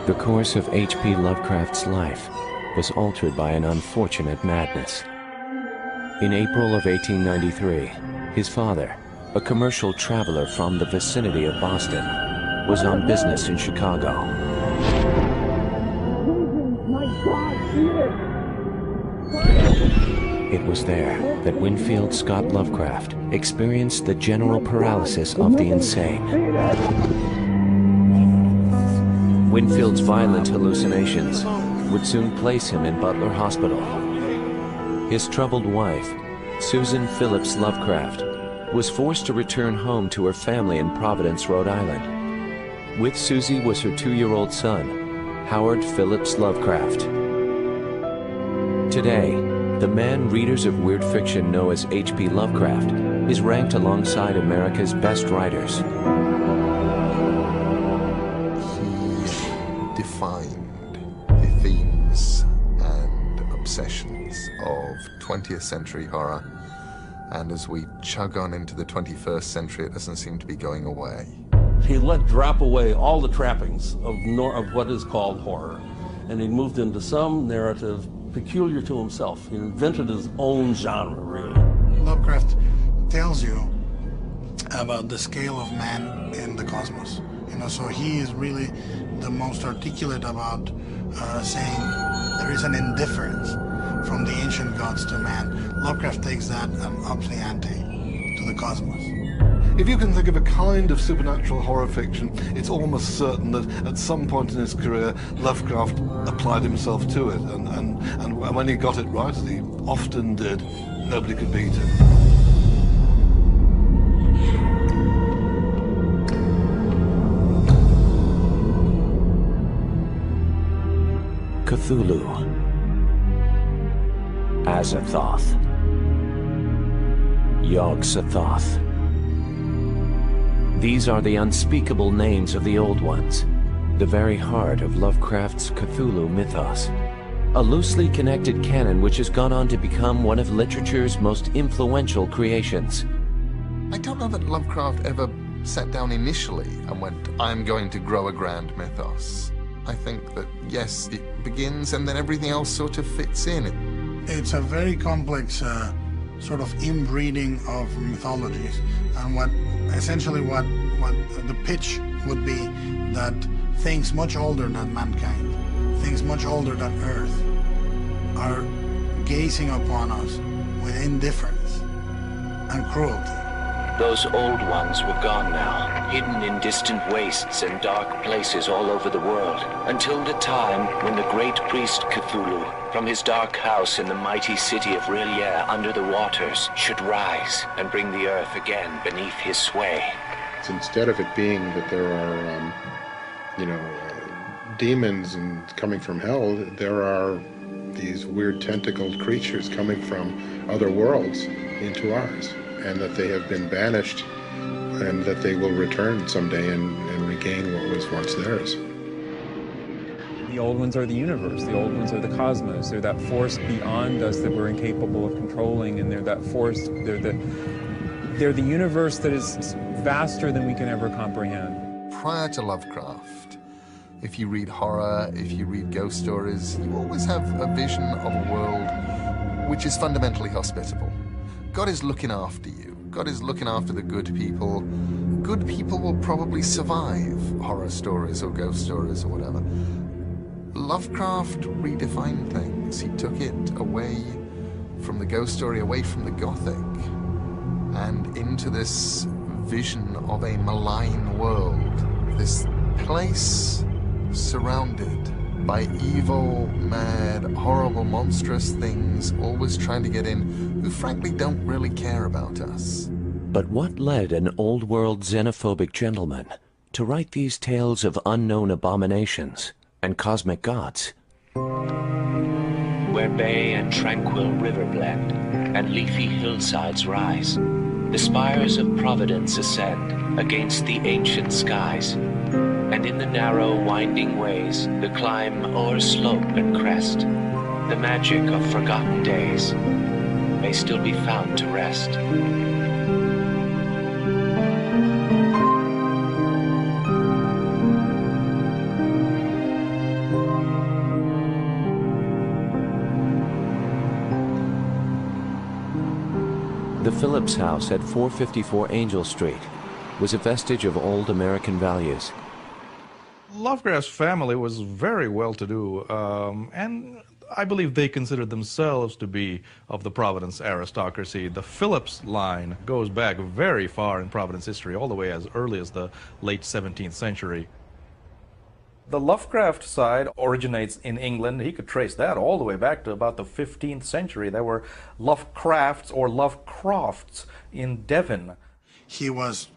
The course of H.P. Lovecraft's life was altered by an unfortunate madness. In April of 1893, his father, a commercial traveler from the vicinity of Boston, was on business in Chicago. It was there that Winfield Scott Lovecraft experienced the general paralysis of the insane. Winfield's violent hallucinations would soon place him in Butler Hospital. His troubled wife, Susan Phillips Lovecraft, was forced to return home to her family in Providence, Rhode Island. With Susie was her 2-year-old son, Howard Phillips Lovecraft. Today, the man readers of weird fiction know as H.P. Lovecraft is ranked alongside America's best writers. Defined the themes and obsessions of 20th century horror, and as we chug on into the 21st century, it doesn't seem to be going away. He let drop away all the trappings of what is called horror, and he moved into some narrative peculiar to himself. He invented his own genre, really. Lovecraft tells you about the scale of man in the cosmos. So he is really the most articulate about saying there is an indifference from the ancient gods to man. Lovecraft takes that and ups the ante to the cosmos. If you can think of a kind of supernatural horror fiction, it's almost certain that at some point in his career, Lovecraft applied himself to it, and when he got it right, as he often did, nobody could beat him. Cthulhu, Azathoth, Yog-Sothoth. These are the unspeakable names of the Old Ones, the very heart of Lovecraft's Cthulhu mythos, a loosely connected canon which has gone on to become one of literature's most influential creations. I don't know that Lovecraft ever sat down initially and went, I'm going to grow a grand mythos. I think that, yes, it begins and then everything else sort of fits in. It's a very complex sort of inbreeding of mythologies, and essentially what the pitch would be that things much older than mankind, things much older than Earth, are gazing upon us with indifference and cruelty. Those old ones were gone now, hidden in distant wastes and dark places all over the world, until the time when the great priest Cthulhu, from his dark house in the mighty city of R'lyeh under the waters, should rise and bring the earth again beneath his sway. So instead of it being that there are, demons and coming from hell, there are these weird tentacled creatures coming from other worlds into ours, and that they have been banished, and that they will return someday and regain what was once theirs. The old ones are the universe, the old ones are the cosmos. They're that force beyond us that we're incapable of controlling, and they're that force, they're the universe that is vaster than we can ever comprehend. Prior to Lovecraft, if you read horror, if you read ghost stories, you always have a vision of a world which is fundamentally hospitable. God is looking after you. God is looking after the good people. Good people will probably survive horror stories or ghost stories or whatever. Lovecraft redefined things. He took it away from the ghost story, away from the Gothic, and into this vision of a malign world. This place surrounded by evil, mad, horrible, monstrous things, always trying to get in, who frankly don't really care about us. But what led an old-world xenophobic gentleman to write these tales of unknown abominations and cosmic gods? Where bay and tranquil river blend, and leafy hillsides rise, the spires of Providence ascend against the ancient skies, and in the narrow winding ways, the climb o'er slope and crest, the magic of forgotten days may still be found to rest. Phillips' house at 454 Angel Street was a vestige of old American values. Lovecraft's family was very well-to-do, and I believe they considered themselves to be of the Providence aristocracy. The Phillips line goes back very far in Providence history, all the way as early as the late 17th century. The Lovecraft side originates in England. He could trace that all the way back to about the 15th century. There were Lovecrafts or Lovecrafts in Devon. He was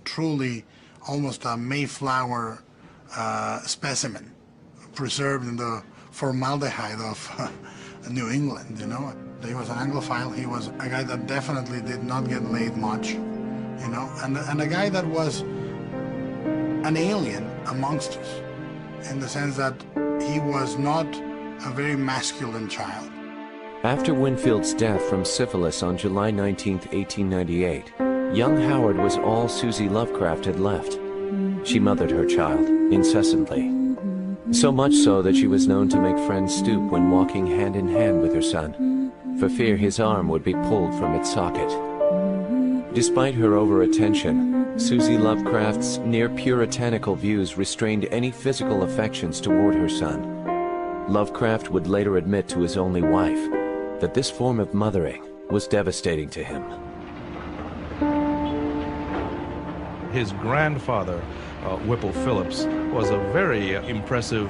truly almost a Mayflower specimen, preserved in the formaldehyde of New England, you know. He was an Anglophile. He was a guy that definitely did not get laid much, you know, and a guy that was an alien amongst us, in the sense that he was not a very masculine child. After Winfield's death from syphilis on July 19, 1898, young Howard was all Susie Lovecraft had left. She mothered her child incessantly, so much so that she was known to make friends stoop when walking hand in hand with her son, for fear his arm would be pulled from its socket. Despite her over-attention, Susie Lovecraft's near-puritanical views restrained any physical affections toward her son. Lovecraft would later admit to his only wife that this form of mothering was devastating to him. His grandfather, Whipple Phillips, was a very impressive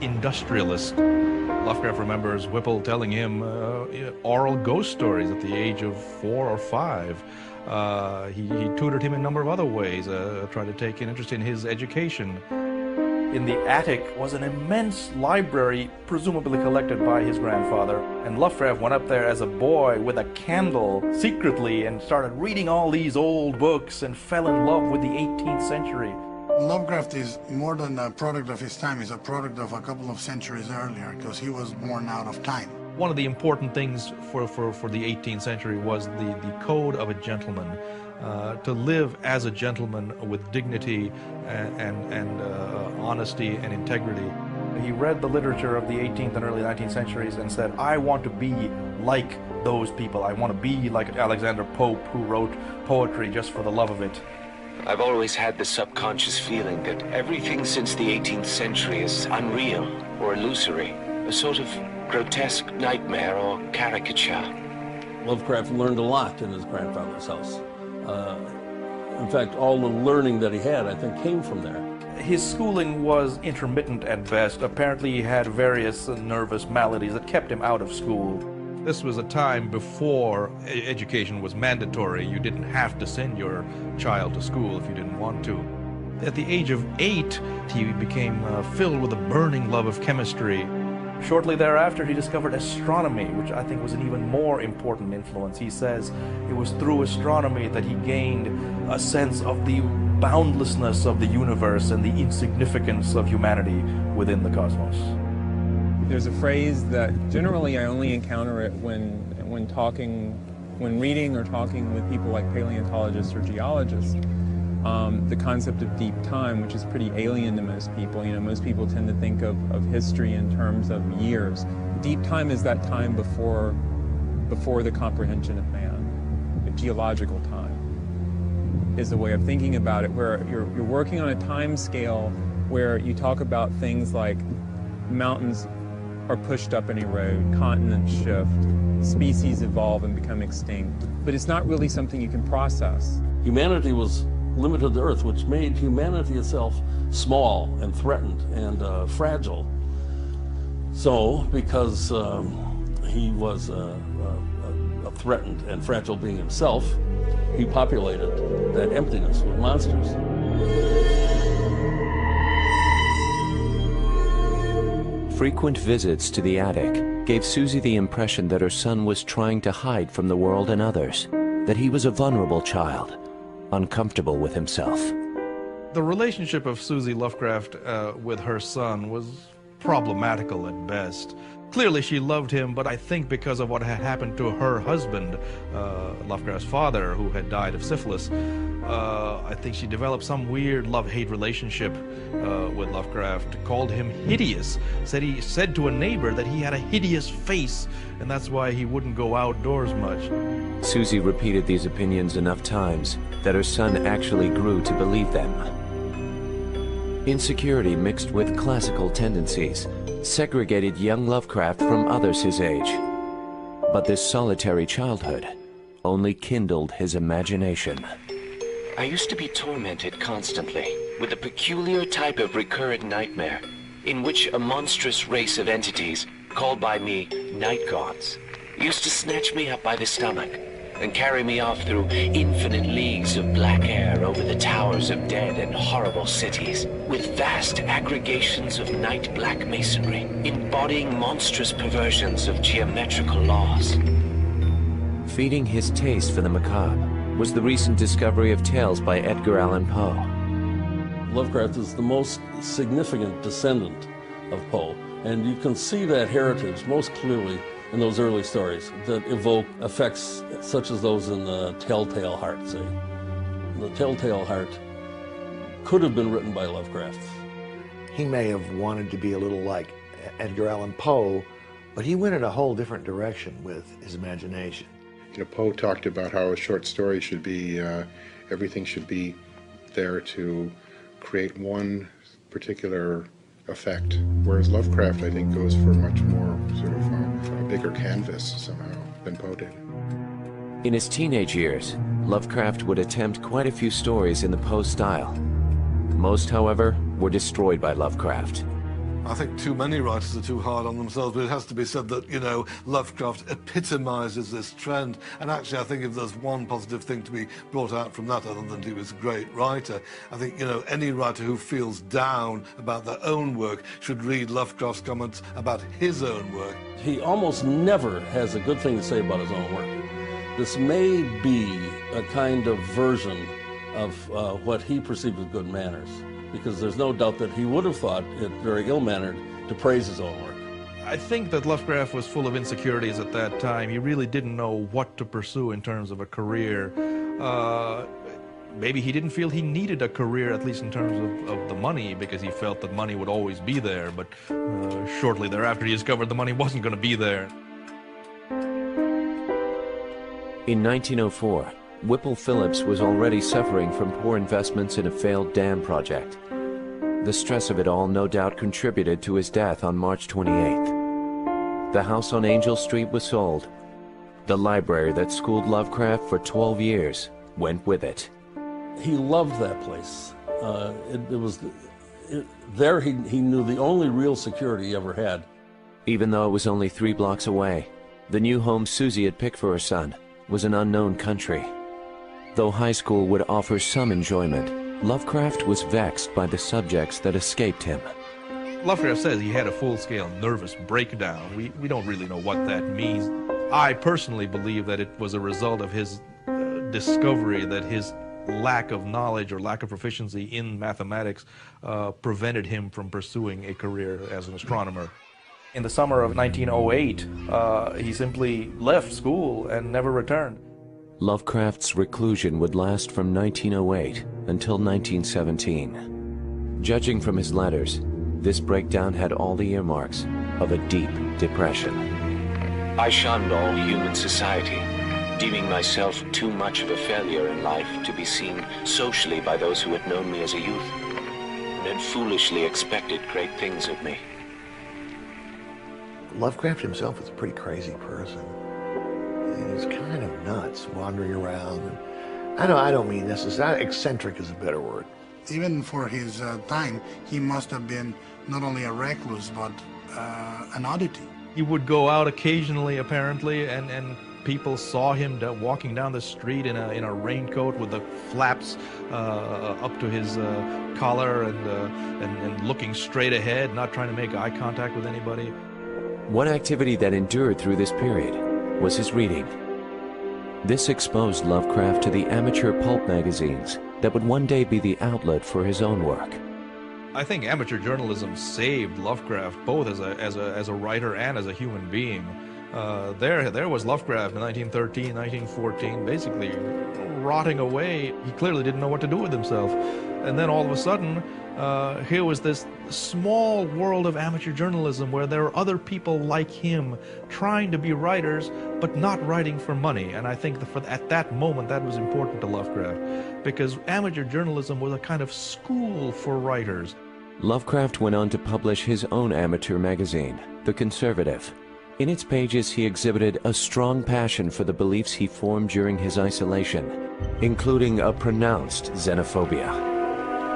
industrialist. Lovecraft remembers Whipple telling him oral ghost stories at the age of 4 or 5. He tutored him in a number of other ways, tried to take an interest in his education. In the attic was an immense library, presumably collected by his grandfather, and Lovecraft went up there as a boy with a candle secretly and started reading all these old books and fell in love with the 18th century. Lovecraft is more than a product of his time. He's a product of a couple of centuries earlier, because he was born out of time. One of the important things for the 18th century was the code of a gentleman. To live as a gentleman with dignity and honesty and integrity. He read the literature of the 18th and early 19th centuries and said, I want to be like those people. I want to be like Alexander Pope, who wrote poetry just for the love of it. I've always had the subconscious feeling that everything since the 18th century is unreal or illusory, a sort of grotesque nightmare or caricature. Lovecraft learned a lot in his grandfather's house. In fact, all the learning that he had, I think, came from there. His schooling was intermittent at best. Apparently he had various nervous maladies that kept him out of school. This was a time before education was mandatory. You didn't have to send your child to school if you didn't want to. At the age of 8, he became filled with a burning love of chemistry. Shortly thereafter, he discovered astronomy, which I think was an even more important influence. He says it was through astronomy that he gained a sense of the boundlessness of the universe and the insignificance of humanity within the cosmos. There's a phrase that generally I only encounter it when reading or talking with people like paleontologists or geologists. The concept of deep time, which is pretty alien to most people. You know, most people tend to think of history in terms of years. Deep time is that time before the comprehension of man. The geological time is the way of thinking about it, where you're working on a time scale where you talk about things like mountains are pushed up and erode, continents shift, species evolve and become extinct. But it's not really something you can process. Humanity was limited to Earth, which made humanity itself small and threatened and fragile. So, because he was a threatened and fragile being himself, he populated that emptiness with monsters. Frequent visits to the attic gave Susie the impression that her son was trying to hide from the world and others, that he was a vulnerable child, uncomfortable with himself. The relationship of Susie Lovecraft with her son was problematical at best. Clearly she loved him, but I think because of what had happened to her husband, Lovecraft's father, who had died of syphilis, I think she developed some weird love-hate relationship with Lovecraft, called him hideous, he said to a neighbor that he had a hideous face, and that's why he wouldn't go outdoors much. Susie repeated these opinions enough times that her son actually grew to believe them. Insecurity mixed with classical tendencies segregated young Lovecraft from others his age. But this solitary childhood only kindled his imagination. I used to be tormented constantly with a peculiar type of recurrent nightmare in which a monstrous race of entities, called by me night gods, used to snatch me up by the stomach and carry me off through infinite leagues of black air over the towers of dead and horrible cities, with vast aggregations of night black masonry, embodying monstrous perversions of geometrical laws. Feeding his taste for the macabre was the recent discovery of tales by Edgar Allan Poe. Lovecraft is the most significant descendant of Poe, and you can see that heritage most clearly in those early stories that evoke effects such as those in the Telltale Heart, say. The Telltale Heart could have been written by Lovecraft. He may have wanted to be a little like Edgar Allan Poe, but he went in a whole different direction with his imagination. You know, Poe talked about how a short story should be, everything should be there to create one particular effect, whereas Lovecraft, I think, goes for much more sort of a bigger canvas somehow than Poe did. In his teenage years, Lovecraft would attempt quite a few stories in the Poe style. Most, however, were destroyed by Lovecraft. I think too many writers are too hard on themselves, but it has to be said that, you know, Lovecraft epitomizes this trend. And actually, I think if there's one positive thing to be brought out from that, other than he was a great writer, I think, you know, any writer who feels down about their own work should read Lovecraft's comments about his own work. He almost never has a good thing to say about his own work. This may be a kind of version of what he perceived as good manners, because there's no doubt that he would have thought it very ill-mannered to praise his own work. I think that Lovecraft was full of insecurities at that time. He really didn't know what to pursue in terms of a career. Maybe he didn't feel he needed a career, at least in terms of the money, because he felt that money would always be there. But shortly thereafter, he discovered the money wasn't going to be there. In 1904, Whipple Phillips was already suffering from poor investments in a failed dam project. The stress of it all no doubt contributed to his death on March 28th. The house on Angel Street was sold. The library that schooled Lovecraft for 12 years went with it. He loved that place. There he knew the only real security he ever had. Even though it was only 3 blocks away, the new home Susie had picked for her son was an unknown country. Though high school would offer some enjoyment, Lovecraft was vexed by the subjects that escaped him. Lovecraft says he had a full-scale nervous breakdown. We don't really know what that means. I personally believe that it was a result of his discovery that his lack of knowledge or lack of proficiency in mathematics prevented him from pursuing a career as an astronomer. In the summer of 1908, he simply left school and never returned. Lovecraft's reclusion would last from 1908 until 1917. Judging from his letters, this breakdown had all the earmarks of a deep depression. I shunned all human society, deeming myself too much of a failure in life to be seen socially by those who had known me as a youth, and had foolishly expected great things of me. Lovecraft himself was a pretty crazy person. He's kind of nuts, wandering around. And I don't mean necessarily, eccentric is a better word. Even for his time, he must have been not only a recluse, but an oddity. He would go out occasionally, apparently, and people saw him walking down the street in a raincoat with the flaps up to his collar and looking straight ahead, not trying to make eye contact with anybody. One activity that endured through this period was his reading. This exposed Lovecraft to the amateur pulp magazines that would one day be the outlet for his own work. I think amateur journalism saved Lovecraft both as a writer and as a human being. There was Lovecraft in 1913, 1914, basically rotting away. He clearly didn't know what to do with himself. And then all of a sudden, here was this small world of amateur journalism where there are other people like him trying to be writers, but not writing for money. And I think at that moment that was important to Lovecraft, because amateur journalism was a kind of school for writers. Lovecraft went on to publish his own amateur magazine, The Conservative. In its pages, he exhibited a strong passion for the beliefs he formed during his isolation, including a pronounced xenophobia.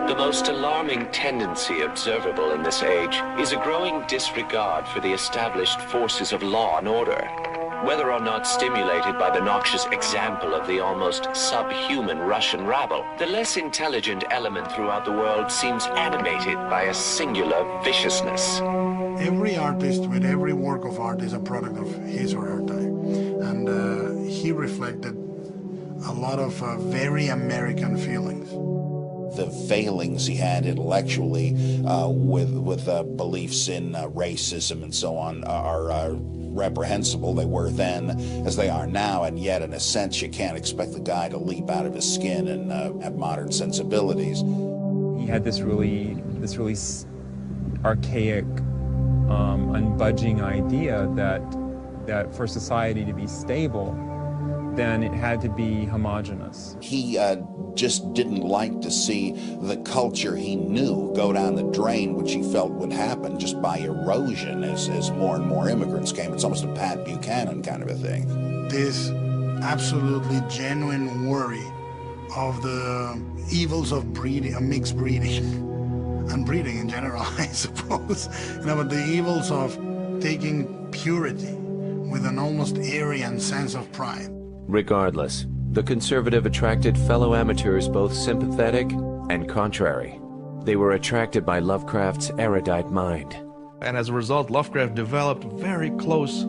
The most alarming tendency observable in this age is a growing disregard for the established forces of law and order. Whether or not stimulated by the noxious example of the almost subhuman Russian rabble, the less intelligent element throughout the world seems animated by a singular viciousness. Every artist with every work of art is a product of his or her time. And he reflected a lot of very American feelings. The failings he had intellectually with beliefs in racism and so on are reprehensible. They were then as they are now, and yet in a sense you can't expect the guy to leap out of his skin and have modern sensibilities. He had this really archaic, unbudging idea that for society to be stable, then it had to be homogeneous. He just didn't like to see the culture he knew go down the drain, which he felt would happen just by erosion as more and more immigrants came. It's almost a Pat Buchanan kind of a thing. This absolutely genuine worry of the evils of breeding, mixed breeding, and breeding in general, I suppose. But the evils of taking purity with an almost Aryan sense of pride. Regardless, The Conservative attracted fellow amateurs both sympathetic and contrary. They were attracted by Lovecraft's erudite mind. And as a result, Lovecraft developed very close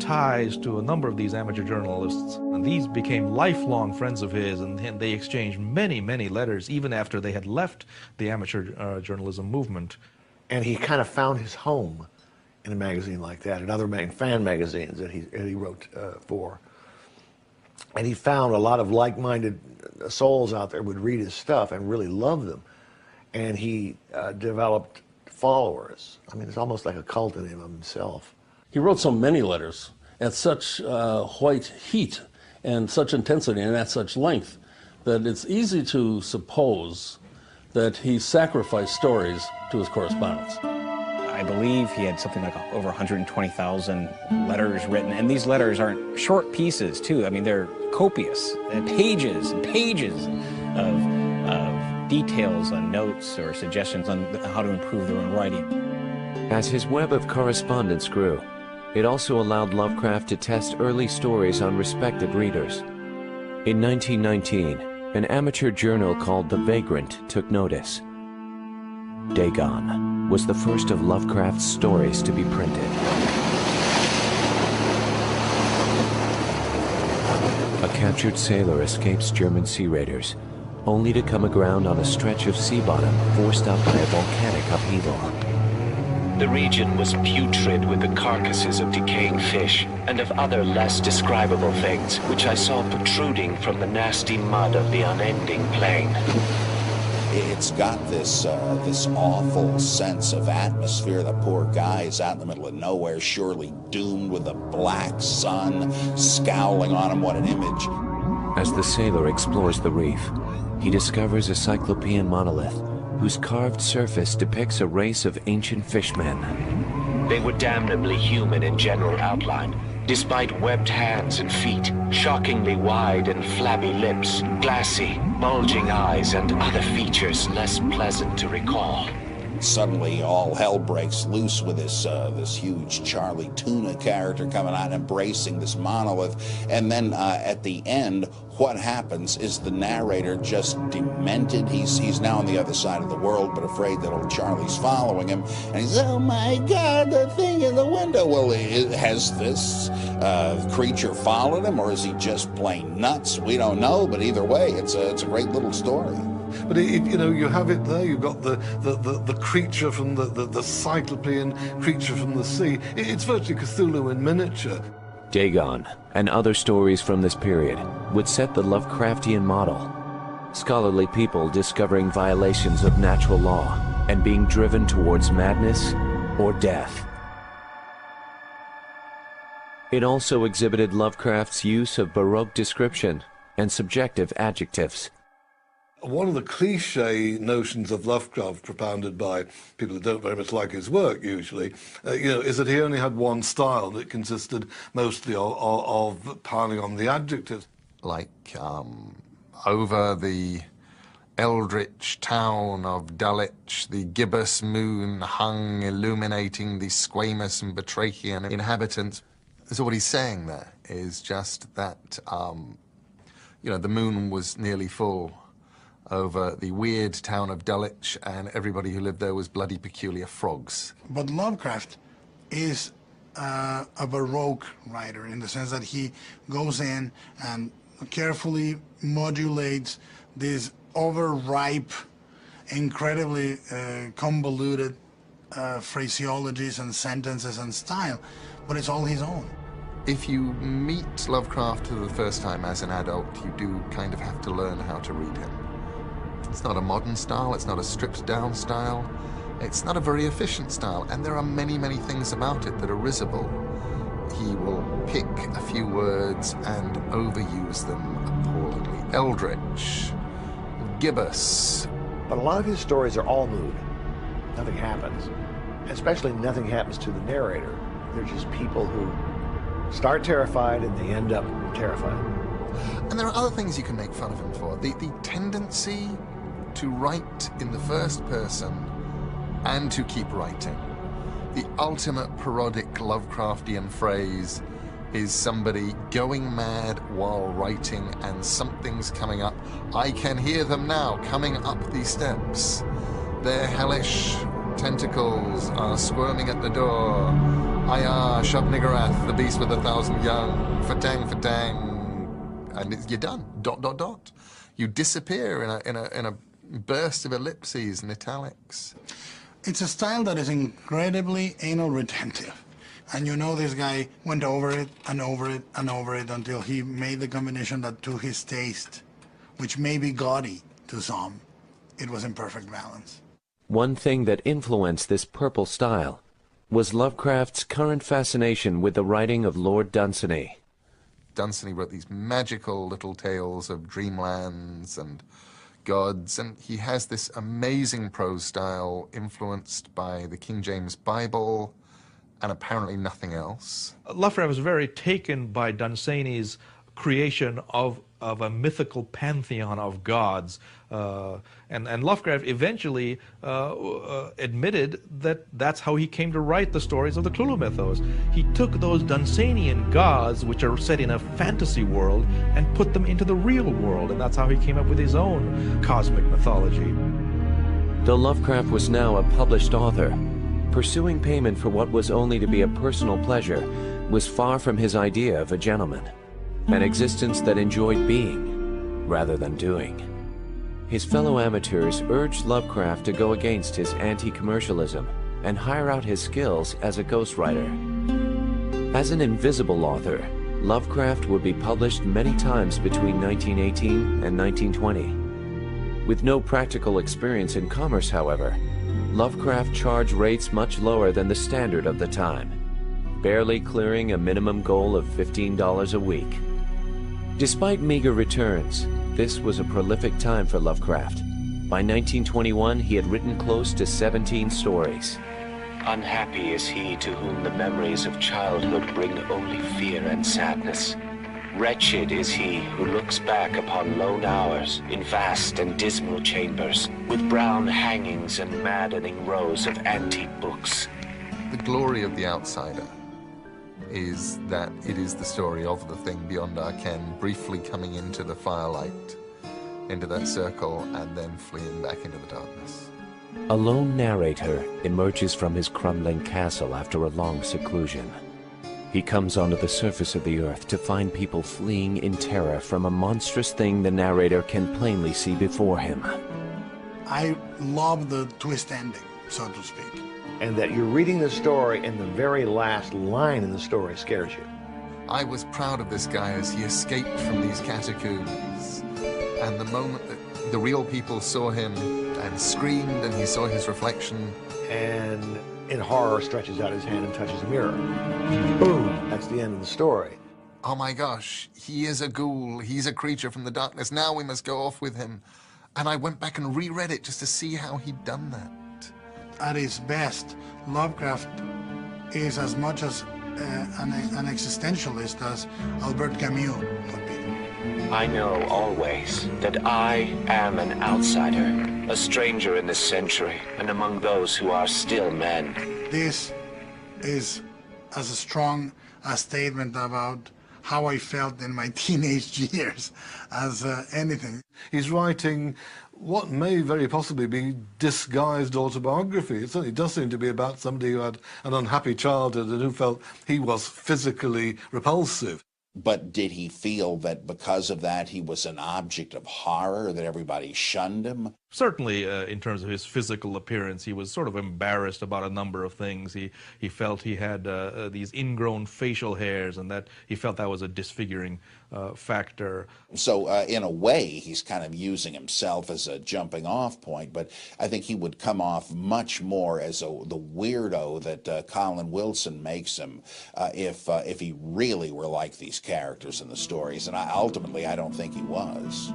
ties to a number of these amateur journalists. And these became lifelong friends of his, and they exchanged many, many letters even after they had left the amateur journalism movement. And he kind of found his home in a magazine like that, and other fan magazines that he wrote for. And he found a lot of like-minded souls out there would read his stuff and really love them. And he developed followers. I mean, it's almost like a cult in him of himself. He wrote so many letters at such white heat and such intensity and at such length that it's easy to suppose that he sacrificed stories to his correspondence. I believe he had something like over 120,000 letters written, and these letters aren't short pieces, too. I mean, they're copious, pages and pages of details and notes or suggestions on how to improve their own writing. As his web of correspondence grew, it also allowed Lovecraft to test early stories on respected readers. In 1919, an amateur journal called The Vagrant took notice. Dagon was the first of Lovecraft's stories to be printed. A captured sailor escapes German sea raiders, only to come aground on a stretch of sea bottom forced up by a volcanic upheaval. The region was putrid with the carcasses of decaying fish and of other less describable things, which I saw protruding from the nasty mud of the unending plain. It's got this awful sense of atmosphere. The poor guy is out in the middle of nowhere, surely doomed with a black sun scowling on him. What an image. As the sailor explores the reef, he discovers a cyclopean monolith whose carved surface depicts a race of ancient fishmen. They were damnably human in general outline, despite webbed hands and feet, shockingly wide and flabby lips, glassy, bulging eyes, and other features less pleasant to recall. Suddenly, all hell breaks loose with this huge Charlie Tuna character coming out and embracing this monolith. And then at the end, what happens is the narrator just demented. He's now on the other side of the world, but afraid that old Charlie's following him. And he's, oh my God, the thing in the window. Well, has this creature followed him, or is he just plain nuts? We don't know, but either way, it's a great little story. But you have it there. You've got the creature from the cyclopean creature from the sea. It's virtually Cthulhu in miniature. Dagon and other stories from this period would set the Lovecraftian model. Scholarly people discovering violations of natural law and being driven towards madness or death. It also exhibited Lovecraft's use of Baroque description and subjective adjectives. One of the cliche notions of Lovecraft propounded by people who don't very much like his work usually, is that he only had one style that consisted mostly of piling on the adjectives. Like, over the eldritch town of Dulwich, the gibbous moon hung illuminating the squamous and batrachian inhabitants. So what he's saying there is just that, the moon was nearly full over the weird town of Dulwich, and everybody who lived there was bloody peculiar frogs. But Lovecraft is a Baroque writer in the sense that he goes in and carefully modulates these overripe, incredibly convoluted phraseologies and sentences and style, but it's all his own. If you meet Lovecraft for the first time as an adult, you do kind of have to learn how to read him. It's not a modern style, it's not a stripped-down style, it's not a very efficient style, and there are many, many things about it that are risible. He will pick a few words and overuse them appallingly. Eldritch, gibbous. But a lot of his stories are all mood. Nothing happens. Especially nothing happens to the narrator. They're just people who start terrified and they end up terrified. And there are other things you can make fun of him for. The tendency to write in the first person and to keep writing. The ultimate parodic Lovecraftian phrase is somebody going mad while writing and something's coming up. I can hear them now coming up these steps. Their hellish tentacles are squirming at the door. Ayah, Shub-Niggurath, the beast with 1,000 young, fatang, fatang, and you're done. ... You disappear in a burst of ellipses and italics. It's a style that is incredibly anal retentive. And this guy went over it and over it and over it until he made the combination that to his taste, which may be gaudy to some, it was in perfect balance. One thing that influenced this purple style was Lovecraft's current fascination with the writing of Lord Dunsany. Dunsany wrote these magical little tales of dreamlands and gods, and he has this amazing prose style influenced by the King James Bible and apparently nothing else. Lovecraft was very taken by Dunsany's creation of a mythical pantheon of gods. And Lovecraft eventually admitted that that's how he came to write the stories of the Cthulhu mythos. He took those Dunsanian gods, which are set in a fantasy world, and put them into the real world, and that's how he came up with his own cosmic mythology. Though Lovecraft was now a published author, pursuing payment for what was only to be a personal pleasure was far from his idea of a gentleman, an existence that enjoyed being rather than doing. His fellow amateurs urged Lovecraft to go against his anti-commercialism and hire out his skills as a ghostwriter. As an invisible author, Lovecraft would be published many times between 1918 and 1920. With no practical experience in commerce, however, Lovecraft charged rates much lower than the standard of the time, barely clearing a minimum goal of $15 a week. Despite meager returns, this was a prolific time for Lovecraft. By 1921, he had written close to 17 stories. Unhappy is he to whom the memories of childhood bring only fear and sadness. Wretched is he who looks back upon lone hours in vast and dismal chambers, with brown hangings and maddening rows of antique books. The glory of The Outsider is that it is the story of the thing beyond our ken, briefly coming into the firelight, into that circle, and then fleeing back into the darkness. A lone narrator emerges from his crumbling castle after a long seclusion. He comes onto the surface of the earth to find people fleeing in terror from a monstrous thing the narrator can plainly see before him. I love the twist ending, so to speak. And that you're reading the story and the very last line in the story scares you. I was proud of this guy as he escaped from these catacombs. And the moment that the real people saw him and screamed and he saw his reflection. And in horror stretches out his hand and touches a mirror. Boom! That's the end of the story. Oh my gosh, he is a ghoul. He's a creature from the darkness. Now we must go off with him. And I went back and reread it just to see how he'd done that. At his best, Lovecraft is as much as an existentialist as Albert Camus would be. I know always that I am an outsider, a stranger in this century, and among those who are still men. This is as strong a statement about how I felt in my teenage years as anything. He's writing what may very possibly be disguised autobiography. It certainly does seem to be about somebody who had an unhappy childhood and who felt he was physically repulsive. But did he feel that because of that he was an object of horror, that everybody shunned him? Certainly, in terms of his physical appearance, he was sort of embarrassed about a number of things. He felt he had these ingrown facial hairs, and that he felt that was a disfiguring factor. So in a way, he's kind of using himself as a jumping-off point, but I think he would come off much more as the weirdo that Colin Wilson makes him if he really were like these characters in the stories, and ultimately I don't think he was.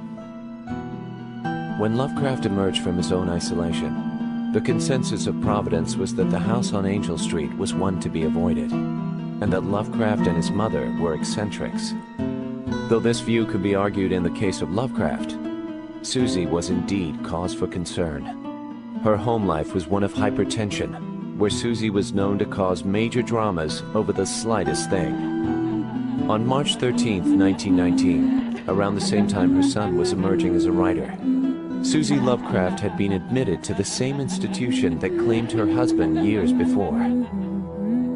When Lovecraft emerged from his own isolation, the consensus of Providence was that the house on Angel Street was one to be avoided, and that Lovecraft and his mother were eccentrics. Though this view could be argued in the case of Lovecraft, Susie was indeed cause for concern. Her home life was one of hypertension, where Susie was known to cause major dramas over the slightest thing. On March 13, 1919, around the same time her son was emerging as a writer, Susie Lovecraft had been admitted to the same institution that claimed her husband years before.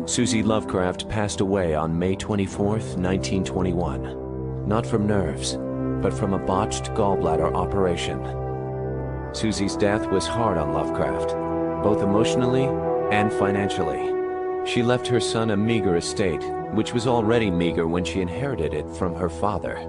Susie Lovecraft passed away on May 24, 1921, not from nerves, but from a botched gallbladder operation. Susie's death was hard on Lovecraft, both emotionally and financially. She left her son a meager estate, which was already meager when she inherited it from her father.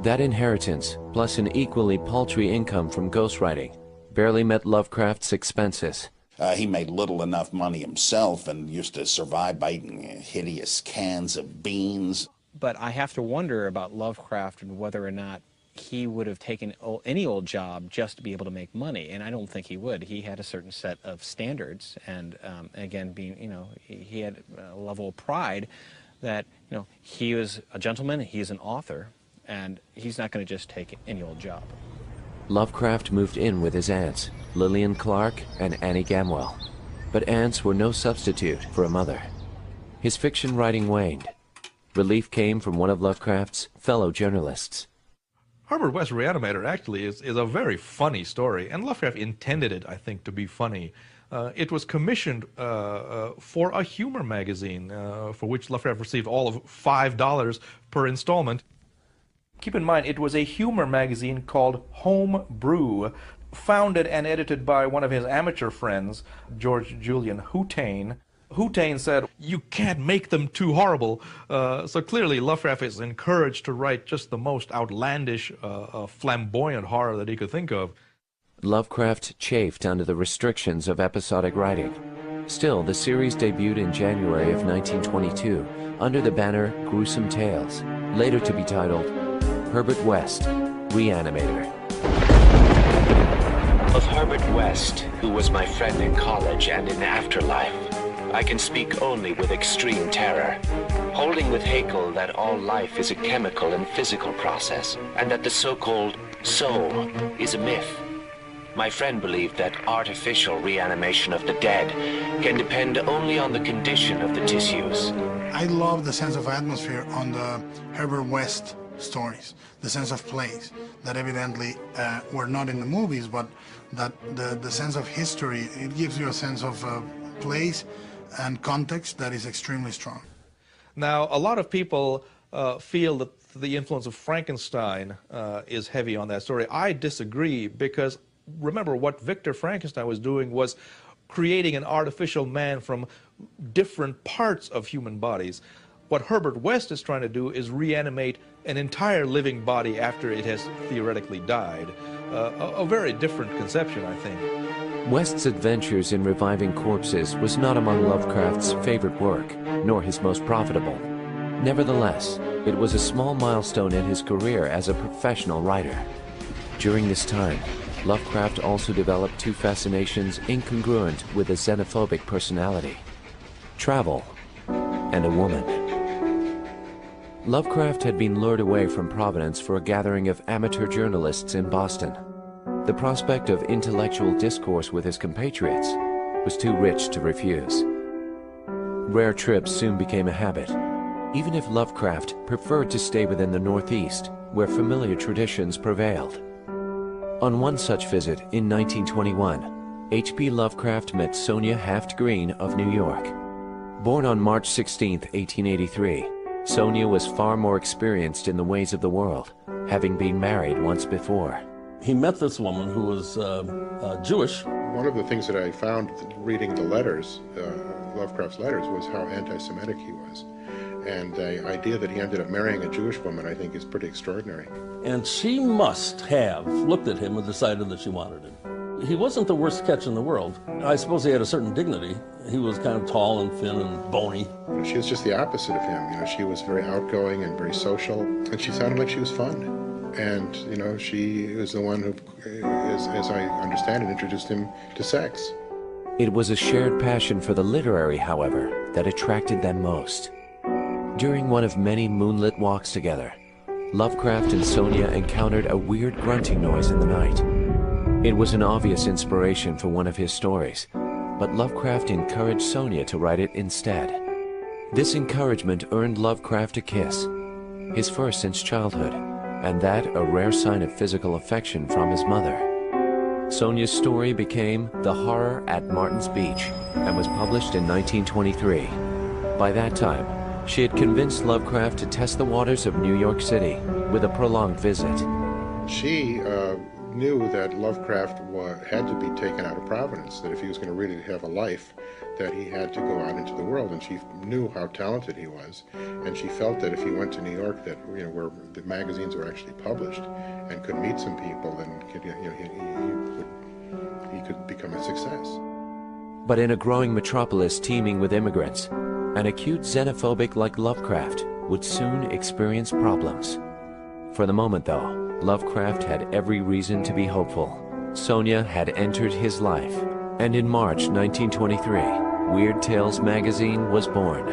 That inheritance, plus an equally paltry income from ghostwriting, barely met Lovecraft's expenses. He made little enough money himself and used to survive by eating hideous cans of beans. But I have to wonder about Lovecraft and whether or not he would have taken any old job just to be able to make money, and I don't think he would. He had a certain set of standards, and again, he had a level of pride that, he was a gentleman, he's an author, and he's not going to just take any old job. Lovecraft moved in with his aunts, Lillian Clark and Annie Gamwell. But aunts were no substitute for a mother. His fiction writing waned. Relief came from one of Lovecraft's fellow journalists. Herbert West Reanimator actually is a very funny story, and Lovecraft intended it, I think, to be funny. It was commissioned for a humor magazine, for which Lovecraft received all of $5 per installment. Keep in mind, it was a humor magazine called Home Brew, founded and edited by one of his amateur friends, George Julian Houtain. Houtain said, "You can't make them too horrible." So clearly Lovecraft is encouraged to write just the most outlandish, flamboyant horror that he could think of. Lovecraft chafed under the restrictions of episodic writing. Still, the series debuted in January of 1922 under the banner Gruesome Tales, later to be titled Herbert West, Reanimator. Of Herbert West, who was my friend in college and in afterlife, I can speak only with extreme terror, holding with Haeckel that all life is a chemical and physical process, and that the so-called soul is a myth. My friend believed that artificial reanimation of the dead can depend only on the condition of the tissues. I love the sense of atmosphere on the Herbert West stories, the sense of place that evidently were not in the movies, but that the sense of history, it gives you a sense of place and context that is extremely strong. Now, a lot of people feel that the influence of Frankenstein is heavy on that story. I disagree, because remember, what Victor Frankenstein was doing was creating an artificial man from different parts of human bodies. What Herbert West is trying to do is reanimate an entire living body after it has theoretically died. A very different conception, I think. West's adventures in reviving corpses was not among Lovecraft's favorite work, nor his most profitable. Nevertheless, it was a small milestone in his career as a professional writer. During this time, Lovecraft also developed two fascinations incongruent with a xenophobic personality: travel and a woman. Lovecraft had been lured away from Providence for a gathering of amateur journalists in Boston. The prospect of intellectual discourse with his compatriots was too rich to refuse. Rare trips soon became a habit, even if Lovecraft preferred to stay within the Northeast, where familiar traditions prevailed. On one such visit in 1921, H.P. Lovecraft met Sonia Haft-Green of New York. Born on March 16, 1883, Sonia was far more experienced in the ways of the world, having been married once before. He met this woman who was Jewish. One of the things that I found reading the letters, Lovecraft's letters, was how anti-Semitic he was. And the idea that he ended up marrying a Jewish woman, I think, is pretty extraordinary. And she must have looked at him and decided that she wanted him. He wasn't the worst catch in the world. I suppose he had a certain dignity. He was kind of tall and thin and bony. She was just the opposite of him. She was very outgoing and very social, and she sounded like she was fun. And, she was the one who, as I understand it, introduced him to sex. It was a shared passion for the literary, however, that attracted them most. During one of many moonlit walks together, Lovecraft and Sonia encountered a weird grunting noise in the night. It was an obvious inspiration for one of his stories, but Lovecraft encouraged Sonia to write it instead. This encouragement earned Lovecraft a kiss, his first since childhood, and that a rare sign of physical affection from his mother. Sonia's story became The Horror at Martin's Beach and was published in 1923. By that time, she had convinced Lovecraft to test the waters of New York City with a prolonged visit. She knew that Lovecraft had to be taken out of Providence, that if he was going to really have a life, that he had to go out into the world, and she knew how talented he was, and she felt that if he went to New York, that where the magazines were actually published, and could meet some people, then he could become a success. But in a growing metropolis teeming with immigrants, an acute xenophobic like Lovecraft would soon experience problems. For the moment, though, Lovecraft had every reason to be hopeful. Sonia had entered his life, and in March 1923, Weird Tales magazine was born.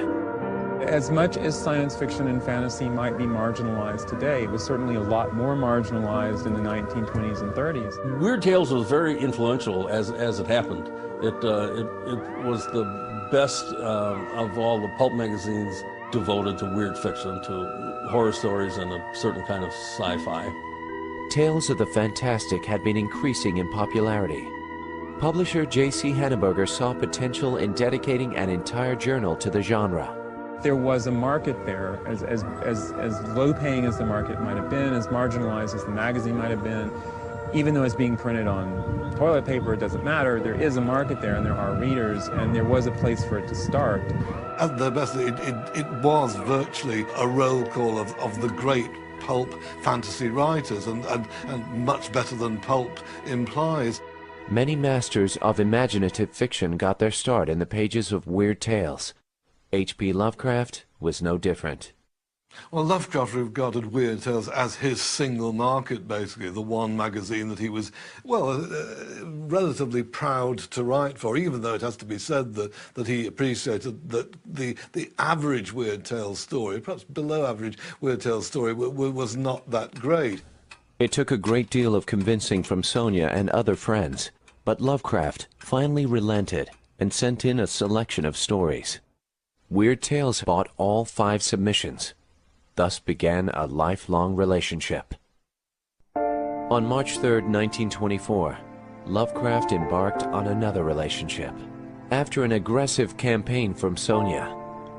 As much as science fiction and fantasy might be marginalized today, it was certainly a lot more marginalized in the 1920s and 30s. Weird Tales was very influential as it happened. It was the best of all the pulp magazines devoted to weird fiction, to horror stories and a certain kind of sci-fi. Tales of the fantastic had been increasing in popularity. Publisher J.C. Henneberger saw potential in dedicating an entire journal to the genre. There was a market there, as low-paying as the market might have been, as marginalized as the magazine might have been. Even though it's being printed on toilet paper, it doesn't matter. There is a market there, and there are readers, and there was a place for it to start. At the best, it was virtually a roll call of the great pulp fantasy writers, and much better than pulp implies. Many masters of imaginative fiction got their start in the pages of Weird Tales. H.P. Lovecraft was no different. Well, Lovecraft regarded Weird Tales as his single market, basically, the one magazine that he was, relatively proud to write for, even though it has to be said that he appreciated that the average Weird Tales story, perhaps below average Weird Tales story, was not that great. It took a great deal of convincing from Sonia and other friends, but Lovecraft finally relented and sent in a selection of stories. Weird Tales bought all 5 submissions. Thus began a lifelong relationship. On March 3, 1924, Lovecraft embarked on another relationship. After an aggressive campaign from Sonia,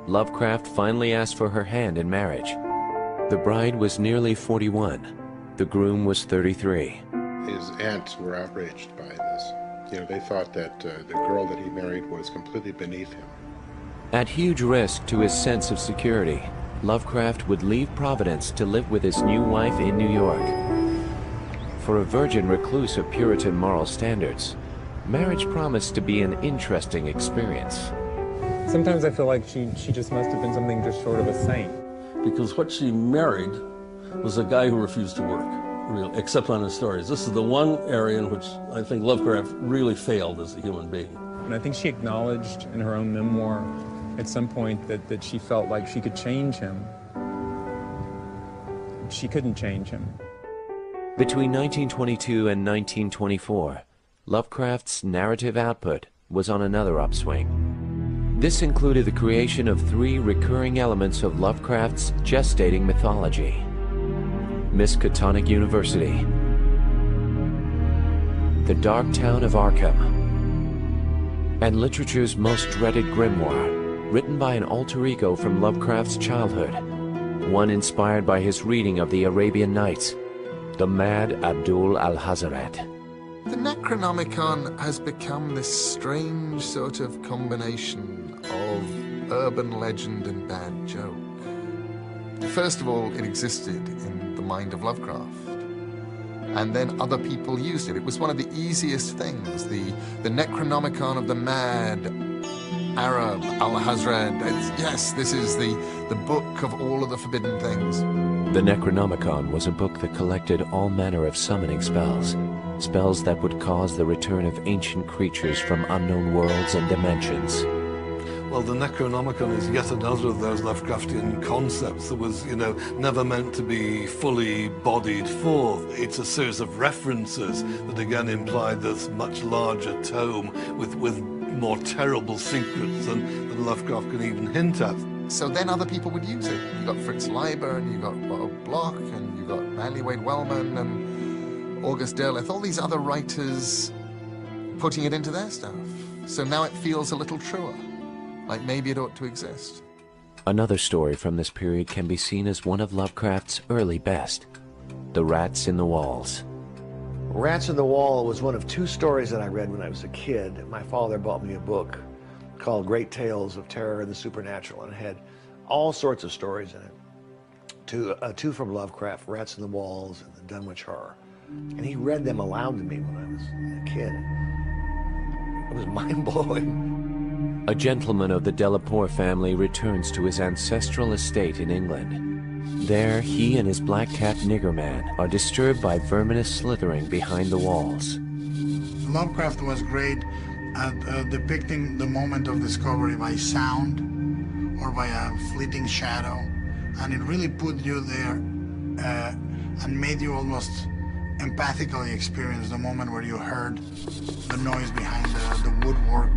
Lovecraft finally asked for her hand in marriage. The bride was nearly 41. The groom was 33. his aunts were outraged by this. You know, they thought that the girl that he married was completely beneath him. At huge risk to his sense of security, Lovecraft would leave Providence to live with his new wife in New York. For a virgin recluse of Puritan moral standards, marriage promised to be an interesting experience. Sometimes I feel like she just must have been something just short of a saint. Because what she married was a guy who refused to work, really, except on his stories. This is the one area in which I think Lovecraft really failed as a human being. And I think she acknowledged in her own memoir at some point that she felt like she could change him. She couldn't change him. Between 1922 and 1924, Lovecraft's narrative output was on another upswing. This included the creation of 3 recurring elements of Lovecraft's gestating mythology: Miskatonic University, the Dark Town of Arkham, and literature's most dreaded grimoire, written by an alter ego from Lovecraft's childhood, one inspired by his reading of the Arabian Nights, the Mad Abdul al-Hazaret. The Necronomicon has become this strange sort of combination of urban legend and bad joke. First of all, it existed in the mind of Lovecraft, and then other people used it. It was one of the easiest things. The Necronomicon of the Mad Arab al-Hazred. Yes, this is the book of all of the forbidden things. The Necronomicon was a book that collected all manner of summoning spells, spells that would cause the return of ancient creatures from unknown worlds and dimensions. Well, the Necronomicon is yet another of those Lovecraftian concepts that was, you know, never meant to be fully bodied forth. It's a series of references that again imply this much larger tome with more terrible secrets than Lovecraft can even hint at. So then other people would use it. You got Fritz Leiber, and you got Bob Bloch, and you got Manly Wade Wellman, and August Derleth, all these other writers putting it into their stuff. So now it feels a little truer, like maybe it ought to exist. Another story from this period can be seen as one of Lovecraft's early best, The Rats in the Walls. Rats in the Wall was one of 2 stories that I read when I was a kid. My father bought me a book called Great Tales of Terror and the Supernatural, and it had all sorts of stories in it. 2 from Lovecraft, Rats in the Walls and the Dunwich Horror. And he read them aloud to me when I was a kid. It was mind-blowing. A gentleman of the Delaporte family returns to his ancestral estate in England. There, he and his black cat Nigger Man are disturbed by verminous slithering behind the walls. Lovecraft was great at depicting the moment of discovery by sound or by a fleeting shadow, and it really put you there and made you almost empathically experience the moment where you heard the noise behind the woodwork.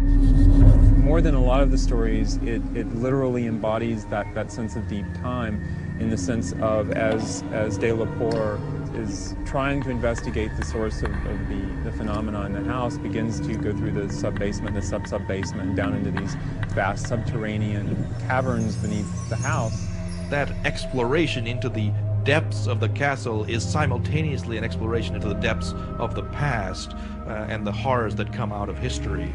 More than a lot of the stories, it literally embodies that sense of deep time, in the sense of as Delaporte is trying to investigate the source of the phenomena in the house, begins to go through the sub-basement, the sub-sub-basement, and down into these vast subterranean caverns beneath the house. That exploration into the depths of the castle is simultaneously an exploration into the depths of the past and the horrors that come out of history.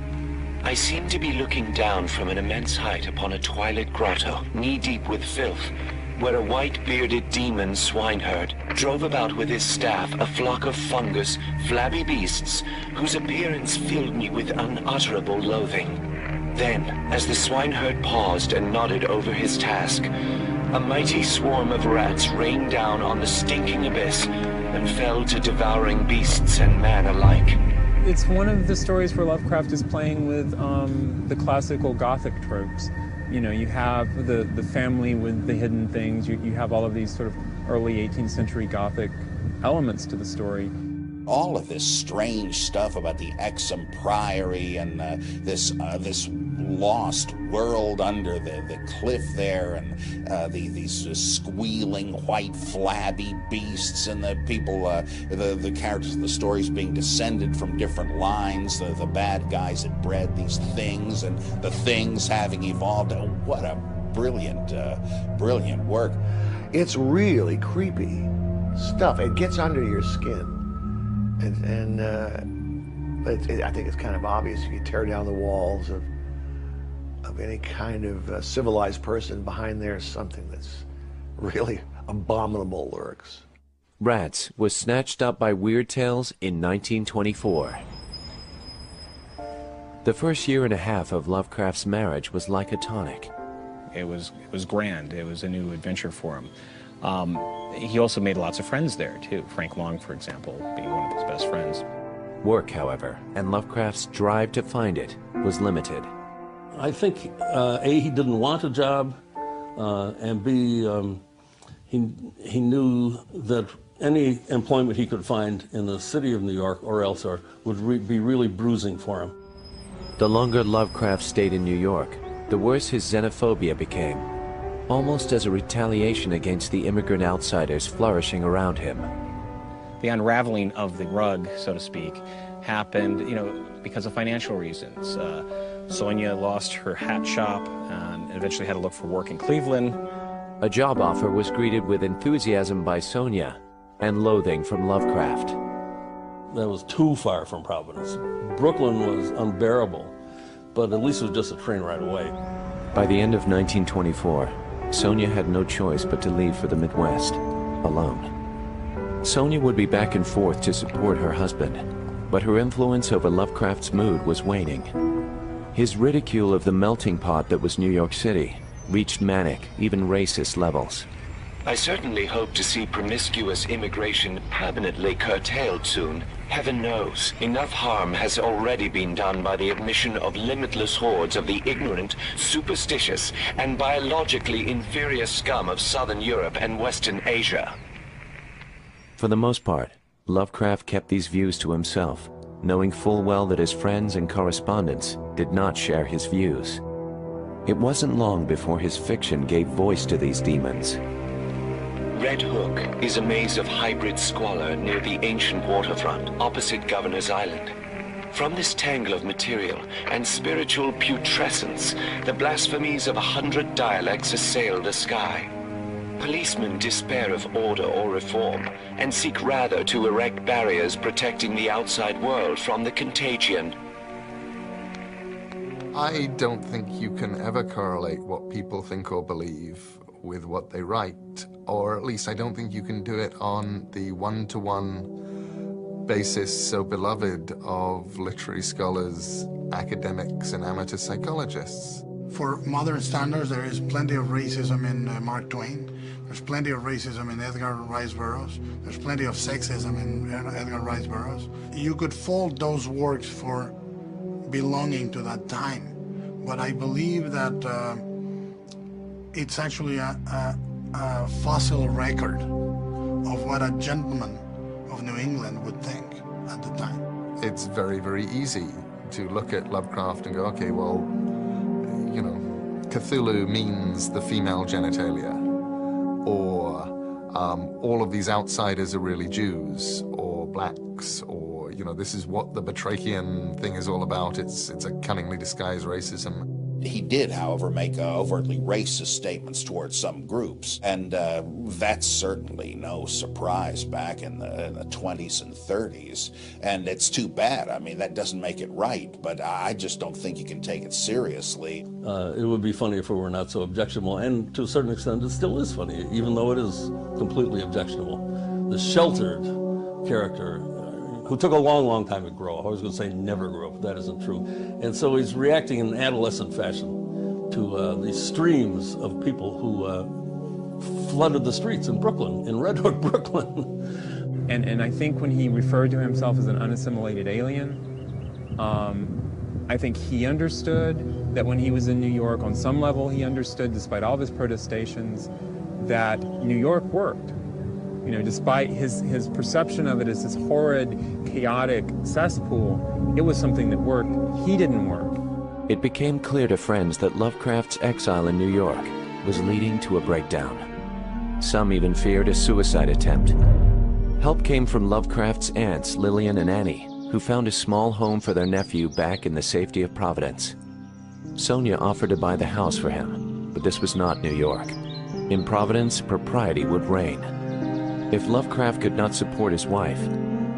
I seem to be looking down from an immense height upon a twilit grotto, knee-deep with filth, where a white-bearded demon swineherd drove about with his staff a flock of fungus, flabby beasts whose appearance filled me with unutterable loathing. Then, as the swineherd paused and nodded over his task, a mighty swarm of rats rained down on the stinking abyss and fell to devouring beasts and man alike. It's one of the stories where Lovecraft is playing with the classical Gothic tropes. You know, you have the family with the hidden things, you have all of these sort of early 18th century Gothic elements to the story. All of this strange stuff about the Exham Priory and this lost world under the cliff there, and these squealing white flabby beasts, and the people, the characters of the stories being descended from different lines, the bad guys that bred these things, and the things having evolved. Oh, what a brilliant work. It's really creepy stuff. It gets under your skin. I think it's kind of obvious if you tear down the walls of any kind of civilized person, behind there is something that's really abominable lurks. Rats was snatched up by Weird Tales in 1924. The first year and a half of Lovecraft's marriage was like a tonic. It was grand. It was a new adventure for him. He also made lots of friends there, too. Frank Long, for example, being one of his best friends. Work, however, and Lovecraft's drive to find it was limited. I think, A, he didn't want a job, and B, he knew that any employment he could find in the city of New York or elsewhere would be really bruising for him. The longer Lovecraft stayed in New York, the worse his xenophobia became, almost as a retaliation against the immigrant outsiders flourishing around him. The unraveling of the rug, so to speak, happened, because of financial reasons. Sonia lost her hat shop and eventually had to look for work in Cleveland. A job offer was greeted with enthusiasm by Sonia and loathing from Lovecraft. That was too far from Providence. Brooklyn was unbearable, but at least it was just a train ride away. By the end of 1924, Sonia had no choice but to leave for the Midwest, alone. Sonia would be back and forth to support her husband, but her influence over Lovecraft's mood was waning. His ridicule of the melting pot that was New York City reached manic, even racist levels. I certainly hope to see promiscuous immigration permanently curtailed soon. Heaven knows, enough harm has already been done by the admission of limitless hordes of the ignorant, superstitious, and biologically inferior scum of Southern Europe and Western Asia. For the most part, Lovecraft kept these views to himself, knowing full well that his friends and correspondents did not share his views. It wasn't long before his fiction gave voice to these demons. Red Hook is a maze of hybrid squalor near the ancient waterfront opposite Governor's Island. From this tangle of material and spiritual putrescence, the blasphemies of 100 dialects assail the sky. Policemen despair of order or reform and seek rather to erect barriers protecting the outside world from the contagion. I don't think you can ever correlate what people think or believe with what they write, or at least I don't think you can do it on the one-to-one basis so beloved of literary scholars, academics, and amateur psychologists. For modern standards, there is plenty of racism in Mark Twain. There's plenty of racism in Edgar Rice Burroughs. There's plenty of sexism in Edgar Rice Burroughs. You could fault those works for belonging to that time, but I believe that it's actually a fossil record of what a gentleman of New England would think at the time. It's very, very easy to look at Lovecraft and go, okay, well, you know, Cthulhu means the female genitalia, or all of these outsiders are really Jews or blacks, or, you know, this is what the Batrachian thing is all about. It's a cunningly disguised racism. He did, however, make overtly racist statements towards some groups, and that's certainly no surprise back in the 20s and 30s, and it's too bad. I mean, that doesn't make it right, but I just don't think you can take it seriously. It would be funny if it were not so objectionable, and to a certain extent it still is funny, even though it is completely objectionable. The sheltered character, who took a long, long time to grow up. I was going to say never grew up, but that isn't true. And so he's reacting in an adolescent fashion to these streams of people who flooded the streets in Brooklyn, in Red Hook, Brooklyn. And I think when he referred to himself as an unassimilated alien, I think he understood that when he was in New York, on some level he understood, despite all of his protestations, that New York worked. You know, despite his perception of it as this horrid, chaotic cesspool, it was something that worked. He didn't work. It became clear to friends that Lovecraft's exile in New York was leading to a breakdown. Some even feared a suicide attempt. Help came from Lovecraft's aunts, Lillian and Annie, who found a small home for their nephew back in the safety of Providence. Sonia offered to buy the house for him, but this was not New York. In Providence, propriety would reign. If Lovecraft could not support his wife,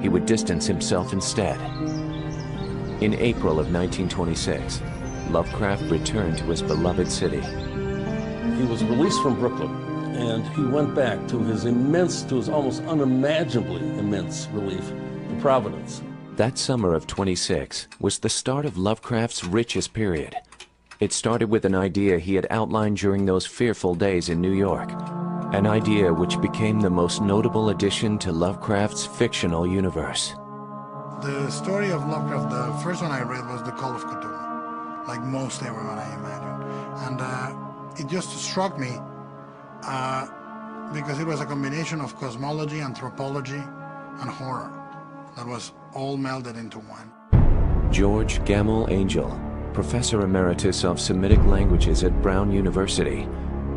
he he would distance himself instead. In April of 1926, Lovecraft returned to his beloved city. He was released from Brooklyn, and he went back to his almost unimaginably immense relief to Providence. That summer of 26 was the start of Lovecraft's richest period. It started with an idea he had outlined during those fearful days in New York, an idea which became the most notable addition to Lovecraft's fictional universe. The story of Lovecraft, the first one I read was The Call of Cthulhu, like most everyone I imagine. And it just struck me because it was a combination of cosmology, anthropology, and horror that was all melded into one. George Gamble Angel, Professor Emeritus of Semitic Languages at Brown University,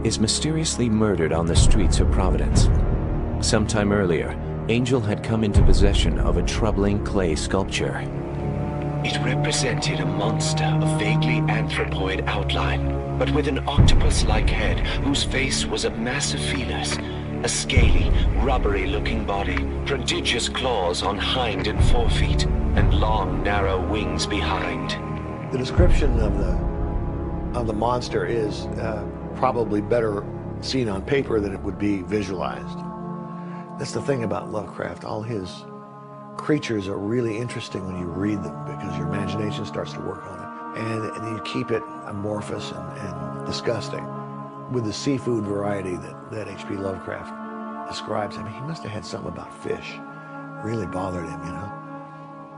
is mysteriously murdered on the streets of Providence. Sometime earlier, Angel had come into possession of a troubling clay sculpture. It represented a monster of vaguely anthropoid outline, but with an octopus-like head whose face was a mass of feelers, a scaly, rubbery-looking body, prodigious claws on hind and forefeet, and long, narrow wings behind. The description of the monster is probably better seen on paper than it would be visualized. That's the thing about Lovecraft. All his creatures are really interesting when you read them because your imagination starts to work on it. And you keep it amorphous and disgusting. With the seafood variety that H.P. Lovecraft describes, I mean, he must have had something about fish. Really bothered him, you know?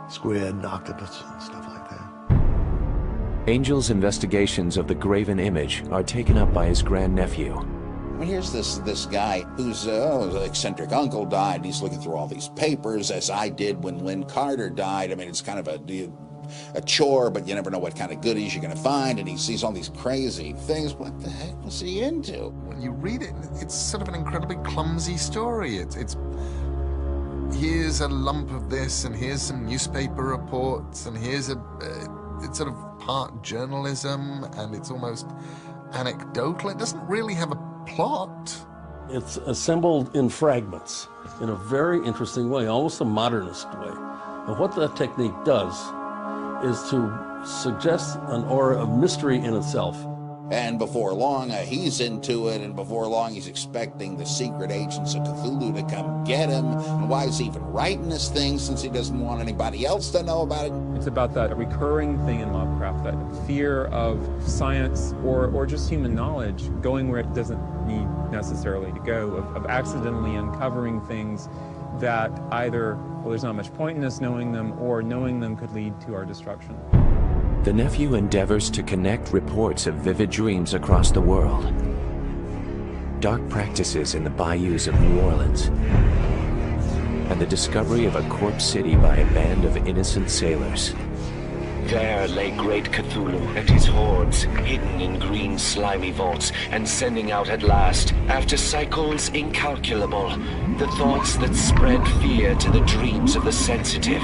Squid and octopus and stuff like that. Angel's investigations of the graven image are taken up by his grandnephew. Here's this guy whose eccentric uncle died, and he's looking through all these papers, as I did when Lynn Carter died. I mean, it's kind of a chore, but you never know what kind of goodies you're going to find, and he sees all these crazy things. What the heck was he into? When you read it, it's sort of an incredibly clumsy story. It's here's a lump of this, and here's some newspaper reports, and here's it's sort of part journalism, and it's almost anecdotal. It doesn't really have a plot. It's assembled in fragments in a very interesting way, almost a modernist way. And what that technique does is to suggest an aura of mystery in itself. And before long, he's into it, and before long, he's expecting the secret agents of Cthulhu to come get him. And why is he even writing this thing, since he doesn't want anybody else to know about it? It's about that recurring thing in Lovecraft, that fear of science or just human knowledge going where it doesn't need necessarily to go, of accidentally uncovering things that either, well, there's not much point in us knowing them, or knowing them could lead to our destruction. The nephew endeavors to connect reports of vivid dreams across the world, dark practices in the bayous of New Orleans, and the discovery of a corpse city by a band of innocent sailors. There lay great Cthulhu and his hordes, hidden in green slimy vaults, and sending out at last, after cycles incalculable, the thoughts that spread fear to the dreams of the sensitive.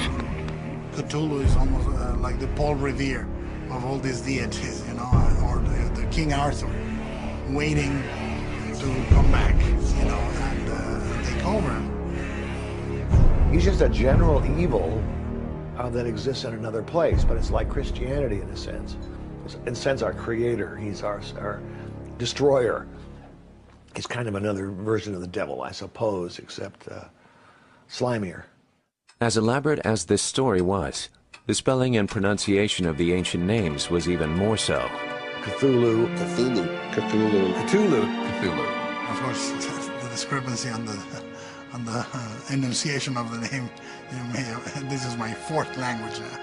Cthulhu is almost like the Paul Revere of all these deities, you know, or the King Arthur, waiting to come back, you know, and take over. He's just a general evil that exists in another place, but it's like Christianity in a sense. In a sense, our creator, he's our destroyer. He's kind of another version of the devil, I suppose, except slimier. As elaborate as this story was, the spelling and pronunciation of the ancient names was even more so. Cthulhu. Cthulhu. Cthulhu. Cthulhu. Cthulhu. Of course, the discrepancy on the enunciation of the name, this is my fourth language now.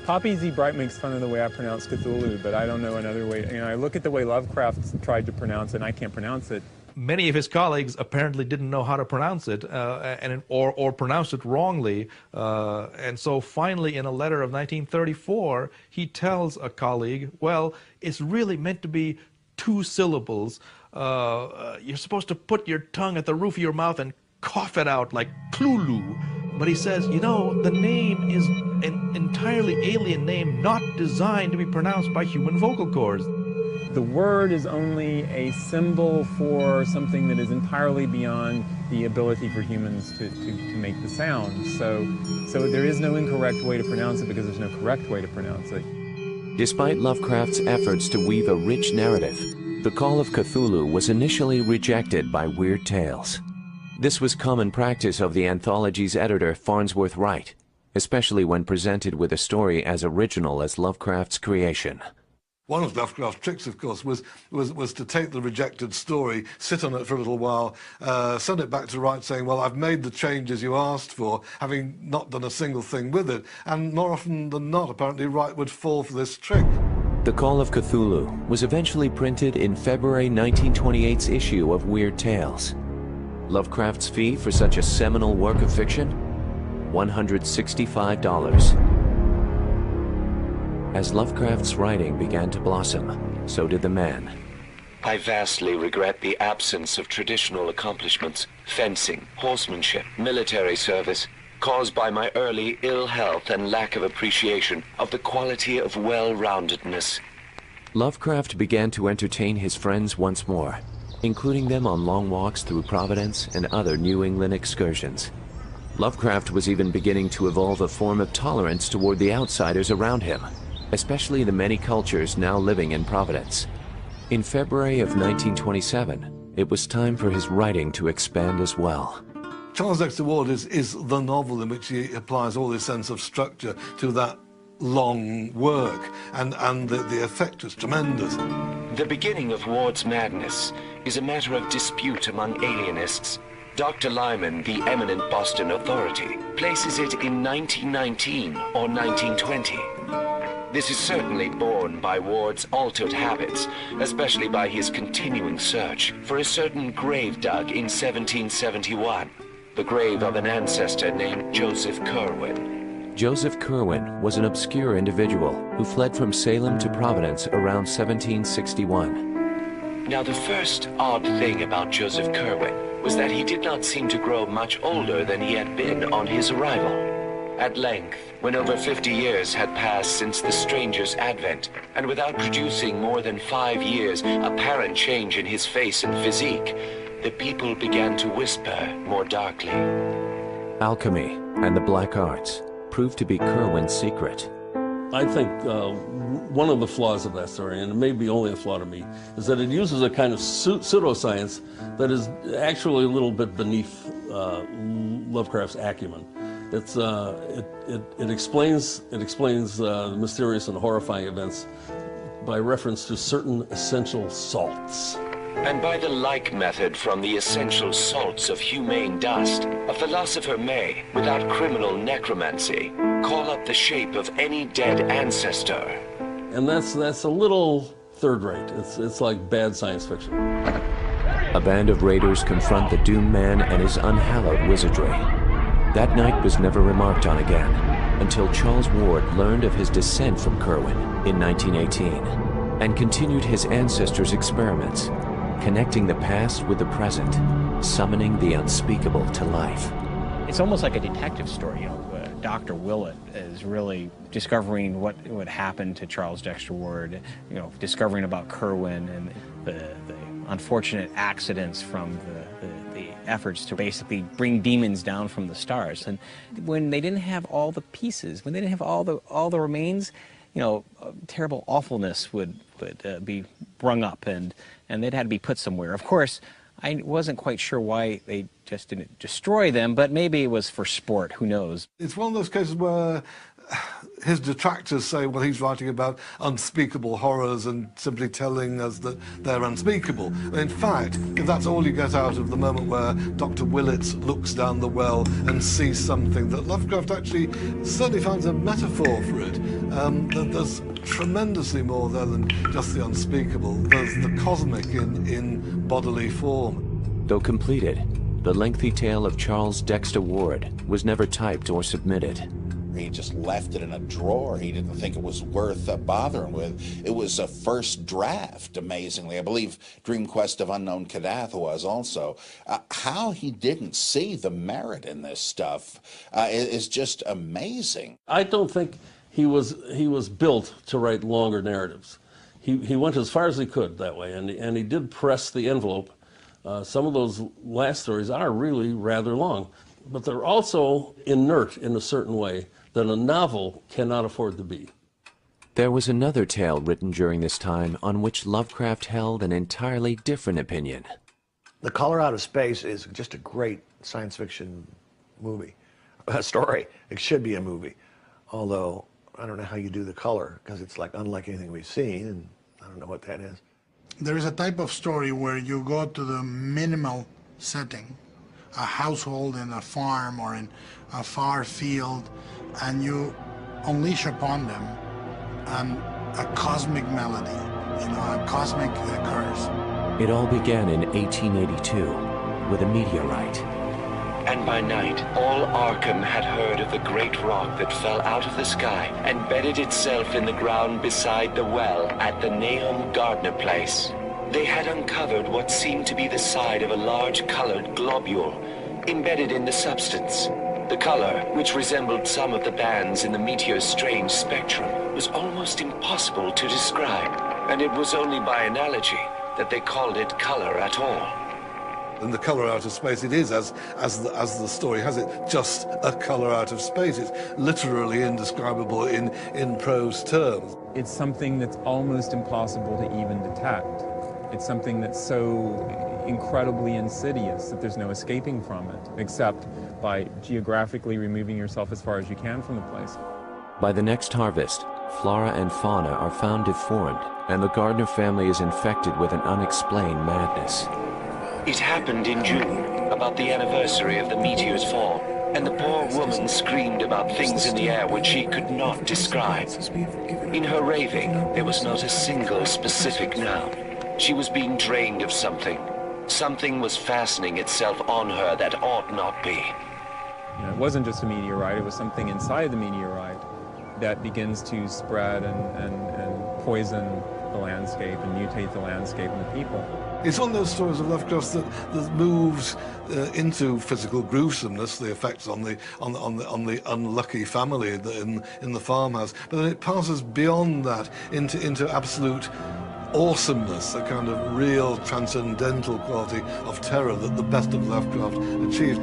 Poppy Z. Bright makes fun of the way I pronounce Cthulhu, but I don't know another way. You know, I look at the way Lovecraft tried to pronounce it, and I can't pronounce it. Many of his colleagues apparently didn't know how to pronounce it, or pronounced it wrongly. And so finally, in a letter of 1934, he tells a colleague, well, it's really meant to be 2 syllables. You're supposed to put your tongue at the roof of your mouth and cough it out like Cthulhu. But he says, you know, the name is an entirely alien name, not designed to be pronounced by human vocal cords. the word is only a symbol for something that is entirely beyond the ability for humans to make the sound. So there is no incorrect way to pronounce it because there's no correct way to pronounce it. Despite Lovecraft's efforts to weave a rich narrative, The Call of Cthulhu was initially rejected by Weird Tales. This was common practice of the anthology's editor, Farnsworth Wright, especially when presented with a story as original as Lovecraft's creation. One of Lovecraft's tricks, of course, was to take the rejected story, sit on it for a little while, send it back to Wright saying, well, I've made the changes you asked for, having not done a single thing with it. And more often than not, apparently, Wright would fall for this trick. The Call of Cthulhu was eventually printed in February 1928's issue of Weird Tales. Lovecraft's fee for such a seminal work of fiction? $165. As Lovecraft's writing began to blossom, so did the man. I vastly regret the absence of traditional accomplishments, fencing, horsemanship, military service, caused by my early ill health and lack of appreciation of the quality of well-roundedness. Lovecraft began to entertain his friends once more, including them on long walks through Providence and other New England excursions. Lovecraft was even beginning to evolve a form of tolerance toward the outsiders around him, especially the many cultures now living in Providence. In February of 1927, it was time for his writing to expand as well. Charles Dexter Ward is the novel in which he applies all his sense of structure to that long work, and the effect is tremendous. The beginning of Ward's madness is a matter of dispute among alienists. Dr. Lyman, the eminent Boston authority, places it in 1919 or 1920. This is certainly borne by Ward's altered habits, especially by his continuing search for a certain grave dug in 1771, the grave of an ancestor named Joseph Curwen. Joseph Curwen was an obscure individual who fled from Salem to Providence around 1761. Now, the first odd thing about Joseph Curwen was that he did not seem to grow much older than he had been on his arrival. At length, when over 50 years had passed since the stranger's advent, and without producing more than 5 years' apparent change in his face and physique, the people began to whisper more darkly. Alchemy and the black arts proved to be Curwen's secret. I think one of the flaws of that story, and it may be only a flaw to me, is that it uses a kind of pseudoscience that is actually a little bit beneath Lovecraft's acumen. It explains the mysterious and horrifying events by reference to certain essential salts. And by the like method from the essential salts of humane dust, a philosopher may, without criminal necromancy, call up the shape of any dead ancestor. And that's a little third rate. It's like bad science fiction. A band of raiders confront the doomed man and his unhallowed wizardry. That night was never remarked on again, until Charles Ward learned of his descent from Curwen in 1918, and continued his ancestors' experiments, connecting the past with the present, summoning the unspeakable to life. It's almost like a detective story, Dr. Willett is really discovering what happened to Charles Dexter Ward, discovering about Curwen and the unfortunate accidents from the efforts to basically bring demons down from the stars. And when they didn't have all the pieces, when they didn't have all the remains, terrible awfulness would be brung up, and they'd had to be put somewhere. Of course, I wasn't quite sure why they just didn't destroy them, but maybe it was for sport, who knows. It's one of those cases where his detractors say, well, he's writing about unspeakable horrors and simply telling us that they're unspeakable. In fact, if that's all you get out of the moment where Dr. Willett looks down the well and sees something, that Lovecraft actually certainly finds a metaphor for it. There's tremendously more there than just the unspeakable. There's the cosmic in bodily form. Though completed, the lengthy tale of Charles Dexter Ward was never typed or submitted. He just left it in a drawer. He didn't think it was worth bothering with. It was a first draft, amazingly. I believe Dream Quest of Unknown Kadath was also. How he didn't see the merit in this stuff is just amazing. I don't think he was built to write longer narratives. he went as far as he could that way, and he did press the envelope. Some of those last stories are really rather long, but they're also inert in a certain way that a novel cannot afford to be. There was another tale written during this time on which Lovecraft held an entirely different opinion. The Color Out of Space is just a great science fiction movie, story. It should be a movie, although I don't know how you do the color, because it's like unlike anything we've seen, and I don't know what that is. There is a type of story where you go to the minimal setting, a household in a farm or in a far field, and you unleash upon them a cosmic melody, a cosmic curse. It all began in 1882 with a meteorite. And by night, all Arkham had heard of the great rock that fell out of the sky and bedded itself in the ground beside the well at the Nahum Gardner place. They had uncovered what seemed to be the side of a large colored globule embedded in the substance. The color, which resembled some of the bands in the meteor's strange spectrum, was almost impossible to describe, and it was only by analogy that they called it color at all. And the colour out of space, it is, as the story has it, just a colour out of space. It's literally indescribable in prose terms. It's something that's almost impossible to even detect. It's something that's so incredibly insidious that there's no escaping from it, except by geographically removing yourself as far as you can from the place. By the next harvest, flora and fauna are found deformed, and the Gardner family is infected with an unexplained madness. It happened in June, about the anniversary of the meteor's fall, and the poor woman screamed about things in the air which she could not describe. In her raving, there was not a single specific noun. She was being drained of something. Something was fastening itself on her that ought not be. It wasn't just a meteorite, it was something inside the meteorite that begins to spread and poison the landscape and mutate the landscape and the people. It's one of those stories of Lovecraft that moves into physical gruesomeness, the effects on the unlucky family in the farmhouse, but then it passes beyond that into absolute awesomeness, a kind of real transcendental quality of terror that the best of Lovecraft achieved.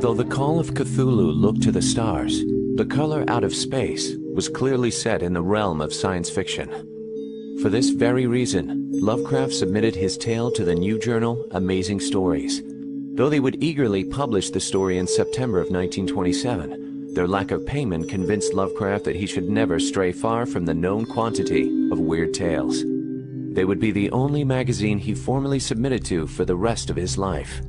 Though the Call of Cthulhu looked to the stars, The Color Out of Space was clearly set in the realm of science fiction. For this very reason, Lovecraft submitted his tale to the new journal Amazing Stories. Though they would eagerly publish the story in September of 1927, their lack of payment convinced Lovecraft that he should never stray far from the known quantity of weird tales. They would be the only magazine he formally submitted to for the rest of his life.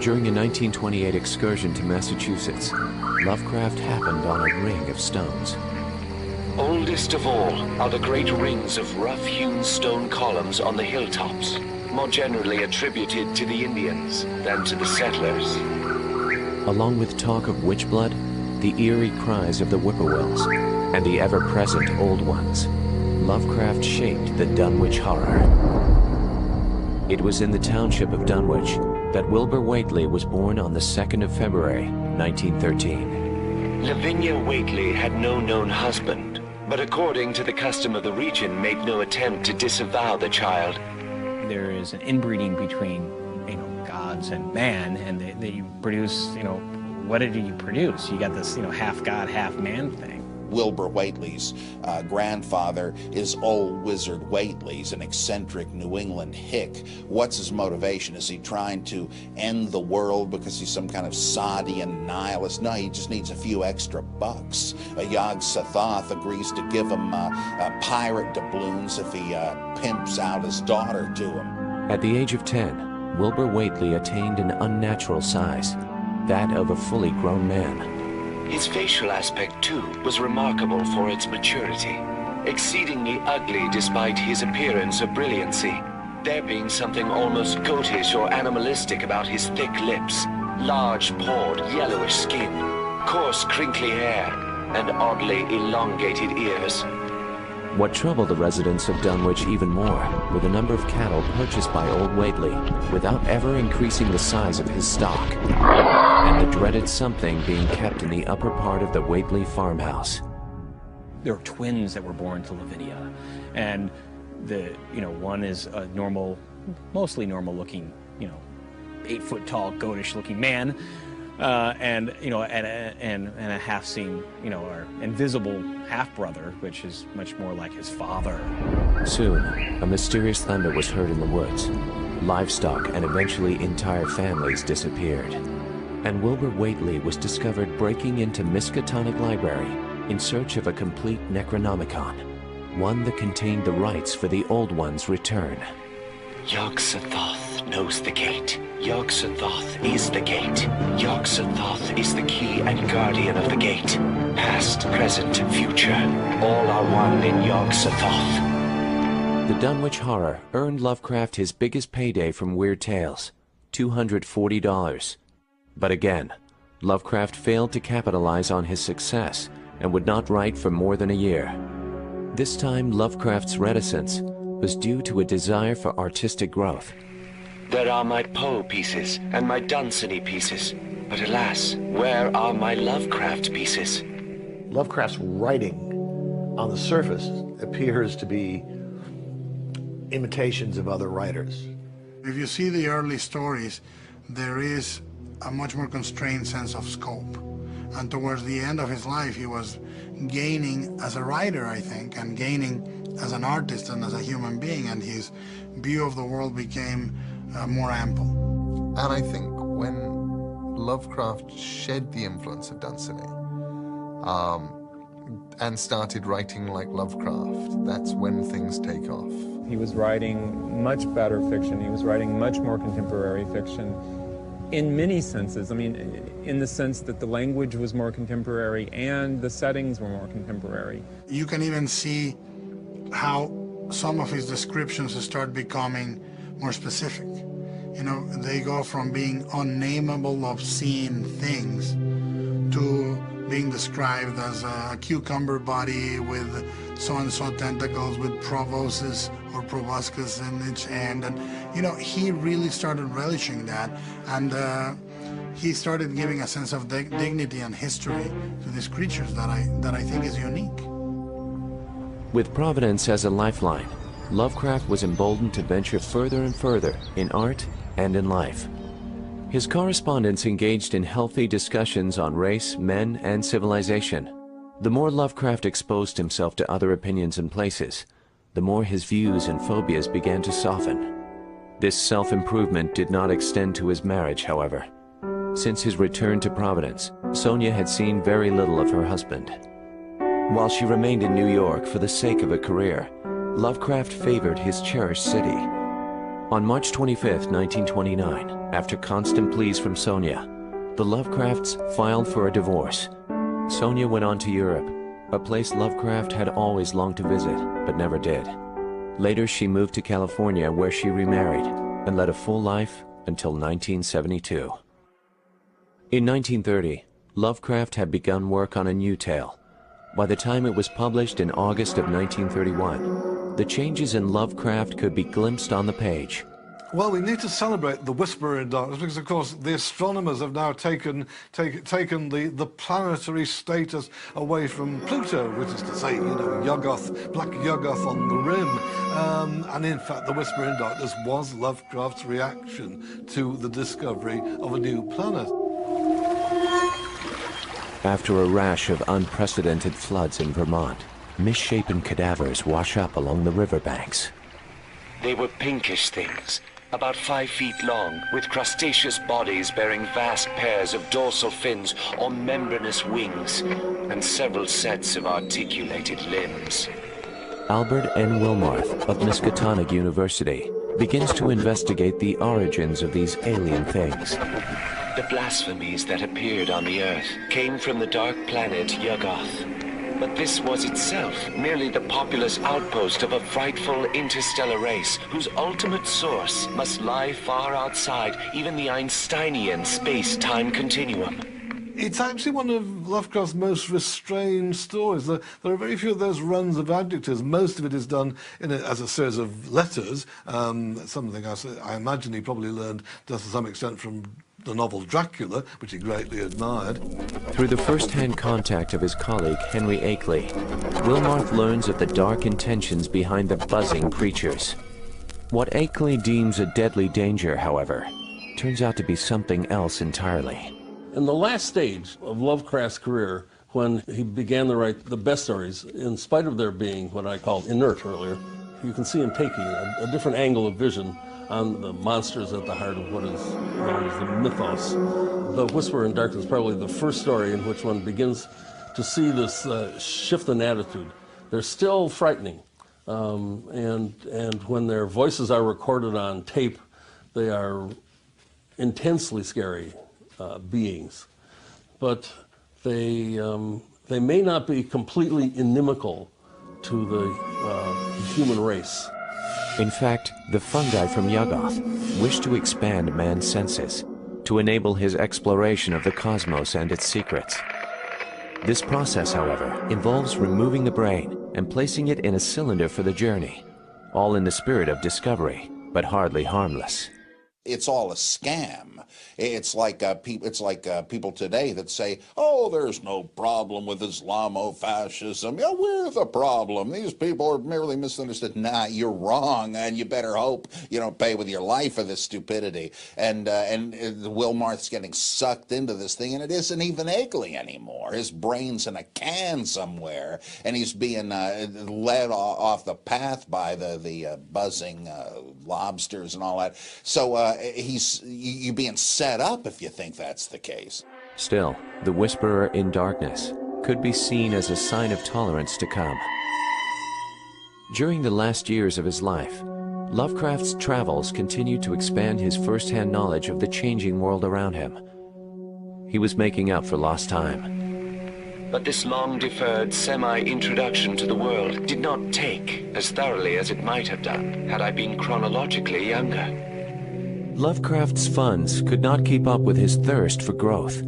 During a 1928 excursion to Massachusetts, Lovecraft happened on a ring of stones. Oldest of all are the great rings of rough-hewn stone columns on the hilltops, more generally attributed to the Indians than to the settlers. Along with talk of witch blood, the eerie cries of the whippoorwills, and the ever-present Old Ones, Lovecraft shaped the Dunwich Horror. It was in the township of Dunwich that Wilbur Whately was born on the 2nd of February, 1913. Lavinia Whately had no known husband, but according to the custom of the region, made no attempt to disavow the child. There is an inbreeding between, gods and man, and they produce, what did you produce? You got this, half god, half man thing. Wilbur Whately's grandfather is old Wizard Whately's an eccentric New England hick. What's his motivation? Is he trying to end the world because he's some kind of Sadian nihilist? No, he just needs a few extra bucks. Yog Sothoth agrees to give him pirate doubloons if he pimps out his daughter to him. At the age of 10, Wilbur Whately attained an unnatural size, that of a fully grown man. His facial aspect, too, was remarkable for its maturity, exceedingly ugly despite his appearance of brilliancy, there being something almost goatish or animalistic about his thick lips, large-pawed, yellowish skin, coarse, crinkly hair, and oddly elongated ears. What troubled the residents of Dunwich even more were the number of cattle purchased by old Whately without ever increasing the size of his stock, and the dreaded something being kept in the upper part of the Whately farmhouse. there were twins that were born to Lavinia, and one is a normal, mostly normal-looking, 8-foot-tall, goatish-looking man, and a half-seen, or invisible half-brother, which is much more like his father. Soon, a mysterious thunder was heard in the woods. Livestock and eventually entire families disappeared. And Wilbur Whately was discovered breaking into Miskatonic Library in search of a complete Necronomicon, one that contained the rites for the Old One's return. Yog-Sothoth knows the gate. Yog-Sothoth is the gate. Yog-Sothoth is the key and guardian of the gate. Past, present, future, all are one in Yog-Sothoth. The Dunwich Horror earned Lovecraft his biggest payday from Weird Tales, $240. But again, Lovecraft failed to capitalize on his success and would not write for more than a year. This time, Lovecraft's reticence was due to a desire for artistic growth. There are my Poe pieces and my Dunsany pieces, but alas, where are my Lovecraft pieces? Lovecraft's writing on the surface appears to be imitations of other writers. If you see the early stories, there is a much more constrained sense of scope. And towards the end of his life, he was gaining as a writer, I think, and gaining as an artist and as a human being, and his view of the world became more ample. And I think when Lovecraft shed the influence of Dunsany and started writing like Lovecraft, that's when things take off. He was writing much better fiction. He was writing much more contemporary fiction in many senses. I mean, in the sense that the language was more contemporary and the settings were more contemporary. You can even see how some of his descriptions start becoming more specific. They go from being unnameable, obscene things to being described as a cucumber body with so-and-so tentacles with proboscis or proboscis in each end. And, he really started relishing that. And he started giving a sense of dignity and history to these creatures that I think is unique. With Providence as a lifeline, Lovecraft was emboldened to venture further and further in art and in life. His correspondents engaged in healthy discussions on race, men, and civilization. The more Lovecraft exposed himself to other opinions and places, the more his views and phobias began to soften. This self-improvement did not extend to his marriage, however. Since his return to Providence, Sonia had seen very little of her husband. While she remained in New York for the sake of a career, Lovecraft favored his cherished city. On March 25, 1929, after constant pleas from Sonia, the Lovecrafts filed for a divorce. Sonia went on to Europe, a place Lovecraft had always longed to visit, but never did. Later, she moved to California, where she remarried and led a full life until 1972. In 1930, Lovecraft had begun work on a new tale. By the time it was published in August of 1931, the changes in Lovecraft could be glimpsed on the page. Well, we need to celebrate the Whisperer in Darkness because, of course, the astronomers have now taken the planetary status away from Pluto, which is to say, Yuggoth, black Yuggoth on the rim. And in fact, the Whisperer in Darkness was Lovecraft's reaction to the discovery of a new planet. After a rash of unprecedented floods in Vermont, misshapen cadavers wash up along the riverbanks. They were pinkish things, about 5 feet long, with crustaceous bodies bearing vast pairs of dorsal fins or membranous wings, and several sets of articulated limbs. Albert N. Wilmarth of Miskatonic University begins to investigate the origins of these alien things. The blasphemies that appeared on the Earth came from the dark planet Yuggoth. But this was itself merely the populous outpost of a frightful interstellar race whose ultimate source must lie far outside even the Einsteinian space-time continuum. It's actually one of Lovecraft's most restrained stories. There are very few of those runs of adjectives. Most of it is done as a series of letters, something I imagine he probably learned to some extent from the novel Dracula, which he greatly admired. Through the first-hand contact of his colleague Henry Akeley, Wilmarth learns of the dark intentions behind the buzzing creatures. What Akeley deems a deadly danger, however, turns out to be something else entirely. In the last stage of Lovecraft's career, when he began to write the best stories, in spite of their being what I called inert earlier, you can see him taking a different angle of vision on the monsters at the heart of what is known as the mythos. The Whisperer in Darkness is probably the first story in which one begins to see this shift in attitude. They're still frightening, and when their voices are recorded on tape, they are intensely scary beings. But they may not be completely inimical to the human race. In fact, the fungi from Yuggoth wish to expand man's senses, to enable his exploration of the cosmos and its secrets. This process, however, involves removing the brain and placing it in a cylinder for the journey, all in the spirit of discovery, but hardly harmless. It's all a scam. It's like people today that say, "Oh, there's no problem with Islamofascism." Yeah, we're the problem. These people are merely misunderstood. Nah, you're wrong, and you better hope you don't pay with your life for this stupidity. And Wilmarth's getting sucked into this thing, and it isn't even Akeley anymore. His brain's in a can somewhere, and he's being led off the path by the buzzing lobsters and all that. So you're being set up if you think that's the case. Still, the Whisperer in Darkness could be seen as a sign of tolerance to come. During the last years of his life, Lovecraft's travels continued to expand his first-hand knowledge of the changing world around him. He was making up for lost time. But this long-deferred semi-introduction to the world did not take as thoroughly as it might have done had I been chronologically younger. Lovecraft's funds could not keep up with his thirst for growth.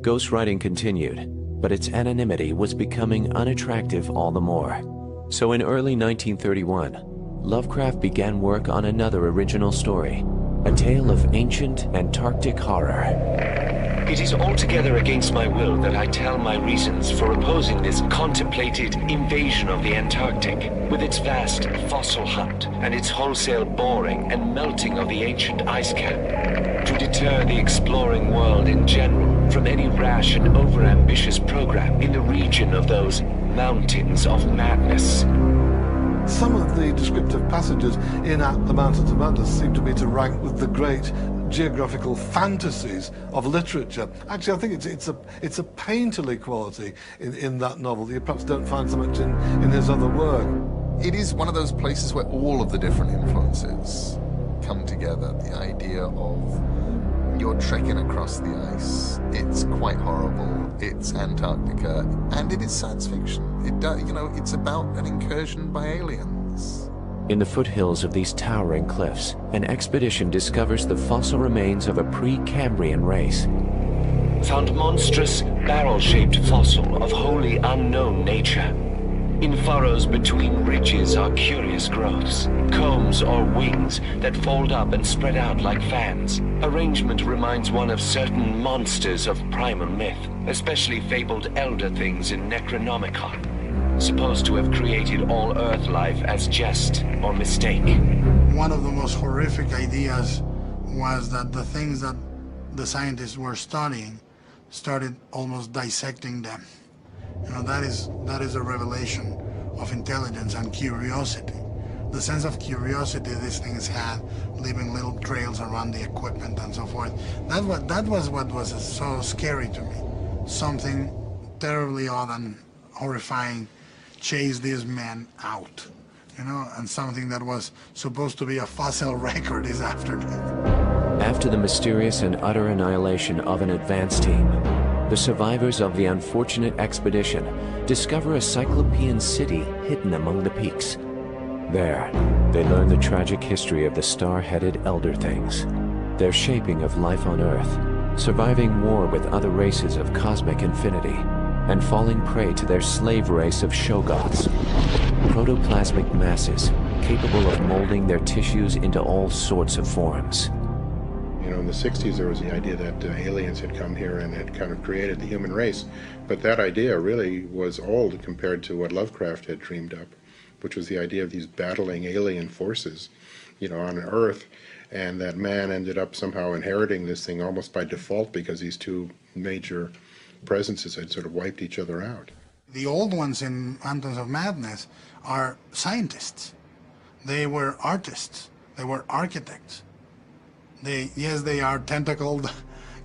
Ghostwriting continued, but its anonymity was becoming unattractive all the more. So in early 1931, Lovecraft began work on another original story, a tale of ancient Antarctic horror. It is altogether against my will that I tell my reasons for opposing this contemplated invasion of the Antarctic, with its vast fossil hunt and its wholesale boring and melting of the ancient ice cap, to deter the exploring world in general from any rash and overambitious program in the region of those mountains of madness. Some of the descriptive passages in At the Mountains of Madness seem to me to rank with the great geographical fantasies of literature. Actually, I think it's a painterly quality in that novel that you perhaps don't find so much in his other work. It is one of those places where all of the different influences come together. The idea of you're trekking across the ice, it's quite horrible, it's Antarctica, and it is science fiction. It's about an incursion by aliens. In the foothills of these towering cliffs, an expedition discovers the fossil remains of a pre-Cambrian race. Found monstrous, barrel-shaped fossil of wholly unknown nature. In furrows between ridges are curious growths, combs or wings that fold up and spread out like fans. Arrangement reminds one of certain monsters of primal myth, especially fabled elder things in Necronomicon, supposed to have created all Earth life as jest or mistake. One of the most horrific ideas was that the things that the scientists were studying started almost dissecting them. That is a revelation of intelligence and curiosity. The sense of curiosity these things had, leaving little trails around the equipment and so forth. That was what was so scary to me. Something terribly odd and horrifying chased these men out, and something that was supposed to be a fossil record is after them. After the mysterious and utter annihilation of an advance team, the survivors of the unfortunate expedition discover a Cyclopean city hidden among the peaks. There, they learn the tragic history of the star-headed Elder Things, their shaping of life on Earth, surviving war with other races of cosmic infinity, and falling prey to their slave race of Shoggoths, protoplasmic masses capable of molding their tissues into all sorts of forms. in the 60s there was the idea that aliens had come here and had kind of created the human race. But that idea really was old compared to what Lovecraft had dreamed up, which was the idea of these battling alien forces, you know, on Earth, and that man ended up somehow inheriting this thing almost by default because these two major presences had sort of wiped each other out. The old ones in Mountains of Madness are scientists. They were artists. They were architects. Yes, they are tentacled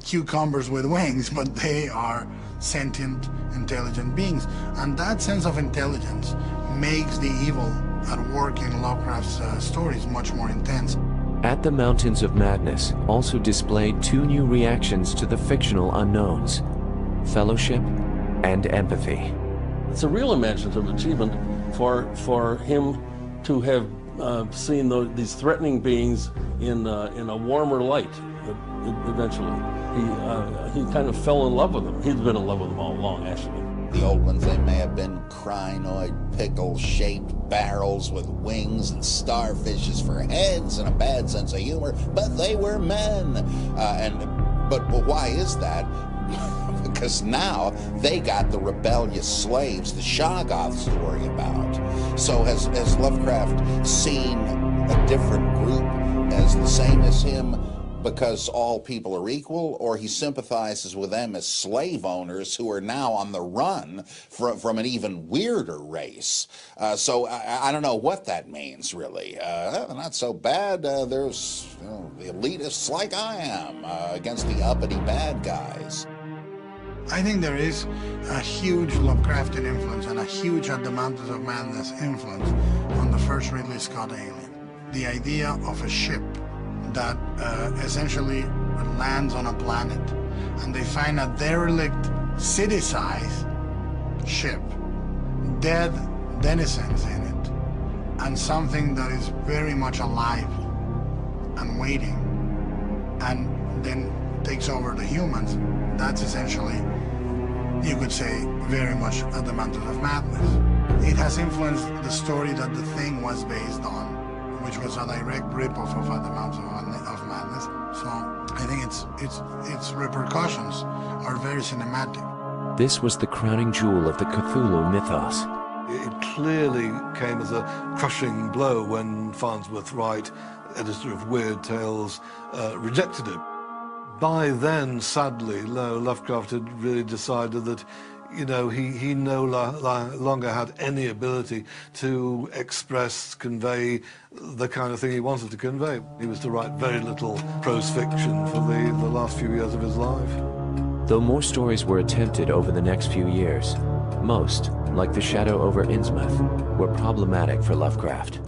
cucumbers with wings, but they are sentient, intelligent beings. And that sense of intelligence makes the evil at work in Lovecraft's stories much more intense. At the Mountains of Madness also displayed two new reactions to the fictional unknowns: fellowship and empathy. It's a real imaginative achievement for him to have seen these threatening beings in a warmer light. Eventually, he kind of fell in love with them. He'd been in love with them all along, actually. The old ones, they may have been crinoid, pickle-shaped barrels with wings and starfishes for heads and a bad sense of humor, but they were men. But why is that? Because now they got the rebellious slaves the Shoggoths to worry about. So has Lovecraft seen a different group as the same as him because all people are equal, or he sympathizes with them as slave owners who are now on the run from an even weirder race? So I don't know what that means, really. Not so bad. There's the elitists like I am against the uppity bad guys. I think there is a huge Lovecraftian influence and a huge At the Mountains of Madness influence on the first Ridley Scott Alien. The idea of a ship that essentially lands on a planet, and they find a derelict city-sized ship, dead denizens in it, and something that is very much alive and waiting, and then takes over the humans. That's essentially, you could say, very much At the Mountains of Madness. It has influenced the story that The Thing was based on, which was a direct ripoff of At the Mountains of Madness. So I think its repercussions are very cinematic. This was the crowning jewel of the Cthulhu mythos. It clearly came as a crushing blow when Farnsworth Wright, editor of Weird Tales, rejected it. By then, sadly, Lovecraft had really decided that, you know, he no longer had any ability to express, convey the kind of thing he wanted to convey. He was to write very little prose fiction for the last few years of his life. Though more stories were attempted over the next few years, most, like The Shadow over Innsmouth, were problematic for Lovecraft.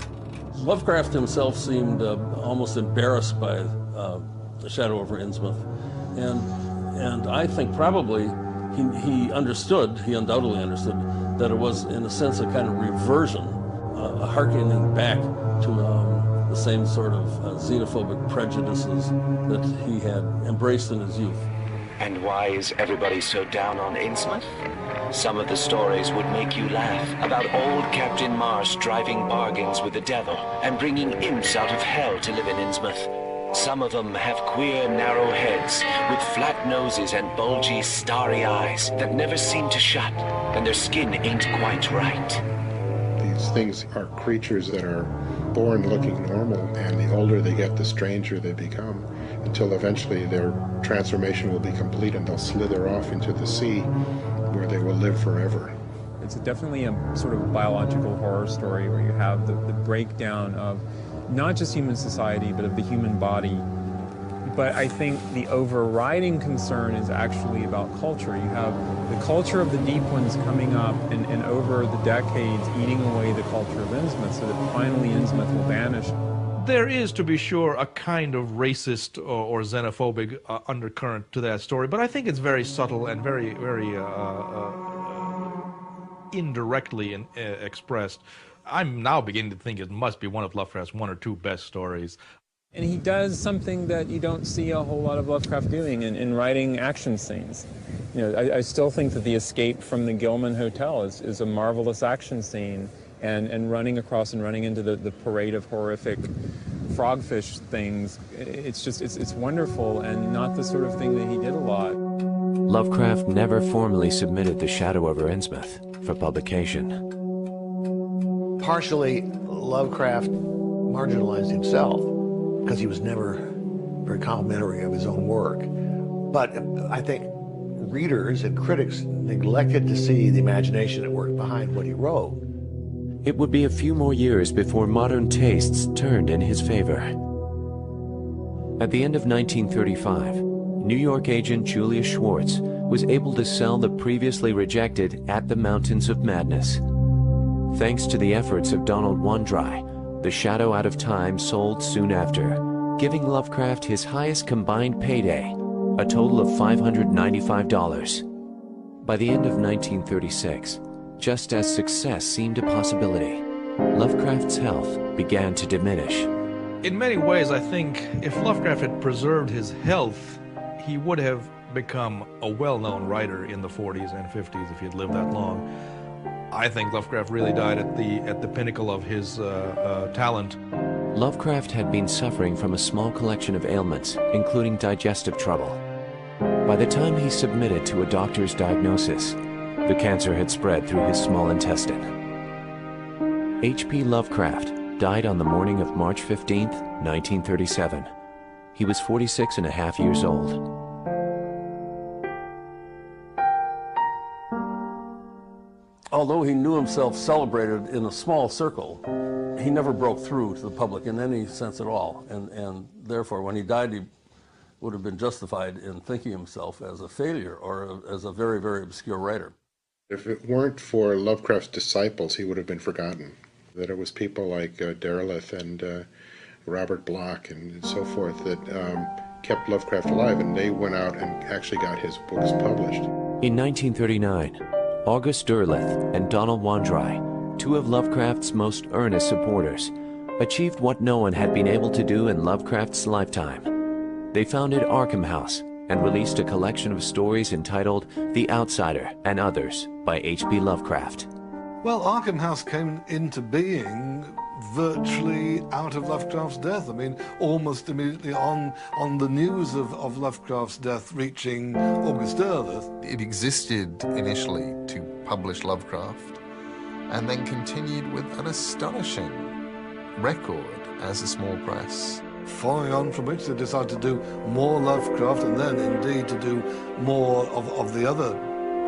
Lovecraft himself seemed almost embarrassed by The Shadow over Innsmouth, and I think probably he undoubtedly understood that it was, in a sense, a kind of reversion, a harkening back to the same sort of xenophobic prejudices that he had embraced in his youth. And why is everybody so down on Innsmouth? Some of the stories would make you laugh about old Captain Marsh driving bargains with the devil and bringing imps out of hell to live in Innsmouth. Some of them have queer, narrow heads with flat noses and bulgy, starry eyes that never seem to shut, and their skin ain't quite right. These things are creatures that are born looking normal, and the older they get, the stranger they become, until eventually their transformation will be complete and they'll slither off into the sea where they will live forever. It's definitely a sort of biological horror story where you have the breakdown of not just human society, but of the human body. But I think the overriding concern is actually about culture. You have the culture of the Deep Ones coming up and over the decades eating away the culture of Innsmouth, so that finally Innsmouth will vanish. There is, to be sure, a kind of racist or xenophobic undercurrent to that story, but I think it's very subtle and very indirectly expressed. I'm now beginning to think it must be one of Lovecraft's one or two best stories. And he does something that you don't see a whole lot of Lovecraft doing in writing action scenes. You know, I still think that the escape from the Gilman Hotel is a marvelous action scene, and running across and running into the parade of horrific frogfish things. It's just, it's wonderful and not the sort of thing that he did a lot. Lovecraft never formally submitted The Shadow over Innsmouth for publication. Partially, Lovecraft marginalized himself because he was never very complimentary of his own work. But I think readers and critics neglected to see the imagination at work behind what he wrote. It would be a few more years before modern tastes turned in his favor. At the end of 1935, New York agent Julius Schwartz was able to sell the previously rejected At the Mountains of Madness. Thanks to the efforts of Donald Wandrei, The Shadow Out of Time sold soon after, giving Lovecraft his highest combined payday, a total of $595. By the end of 1936, just as success seemed a possibility, Lovecraft's health began to diminish. In many ways, I think if Lovecraft had preserved his health, he would have become a well-known writer in the 40s and 50s if he had lived that long. I think Lovecraft really died at the pinnacle of his talent. Lovecraft had been suffering from a small collection of ailments, including digestive trouble. By the time he submitted to a doctor's diagnosis, the cancer had spread through his small intestine. H.P. Lovecraft died on the morning of March 15, 1937. He was 46 and a half years old. Although he knew himself celebrated in a small circle, he never broke through to the public in any sense at all. And therefore, when he died, he would have been justified in thinking himself as a failure or as a very, very obscure writer. If it weren't for Lovecraft's disciples, he would have been forgotten. That it was people like Derleth and Robert Bloch and so forth that kept Lovecraft alive, and they went out and actually got his books published. In 1939, August Derleth and Donald Wandrei, two of Lovecraft's most earnest supporters, achieved what no one had been able to do in Lovecraft's lifetime. They founded Arkham House and released a collection of stories entitled The Outsider and Others by H.P. Lovecraft. Well, Arkham House came into being virtually out of Lovecraft's death. I mean, almost immediately on the news of Lovecraft's death reaching August Derleth. It existed initially to publish Lovecraft, and then continued with an astonishing record as a small press. Following on from which they decided to do more Lovecraft, and then indeed to do more of the other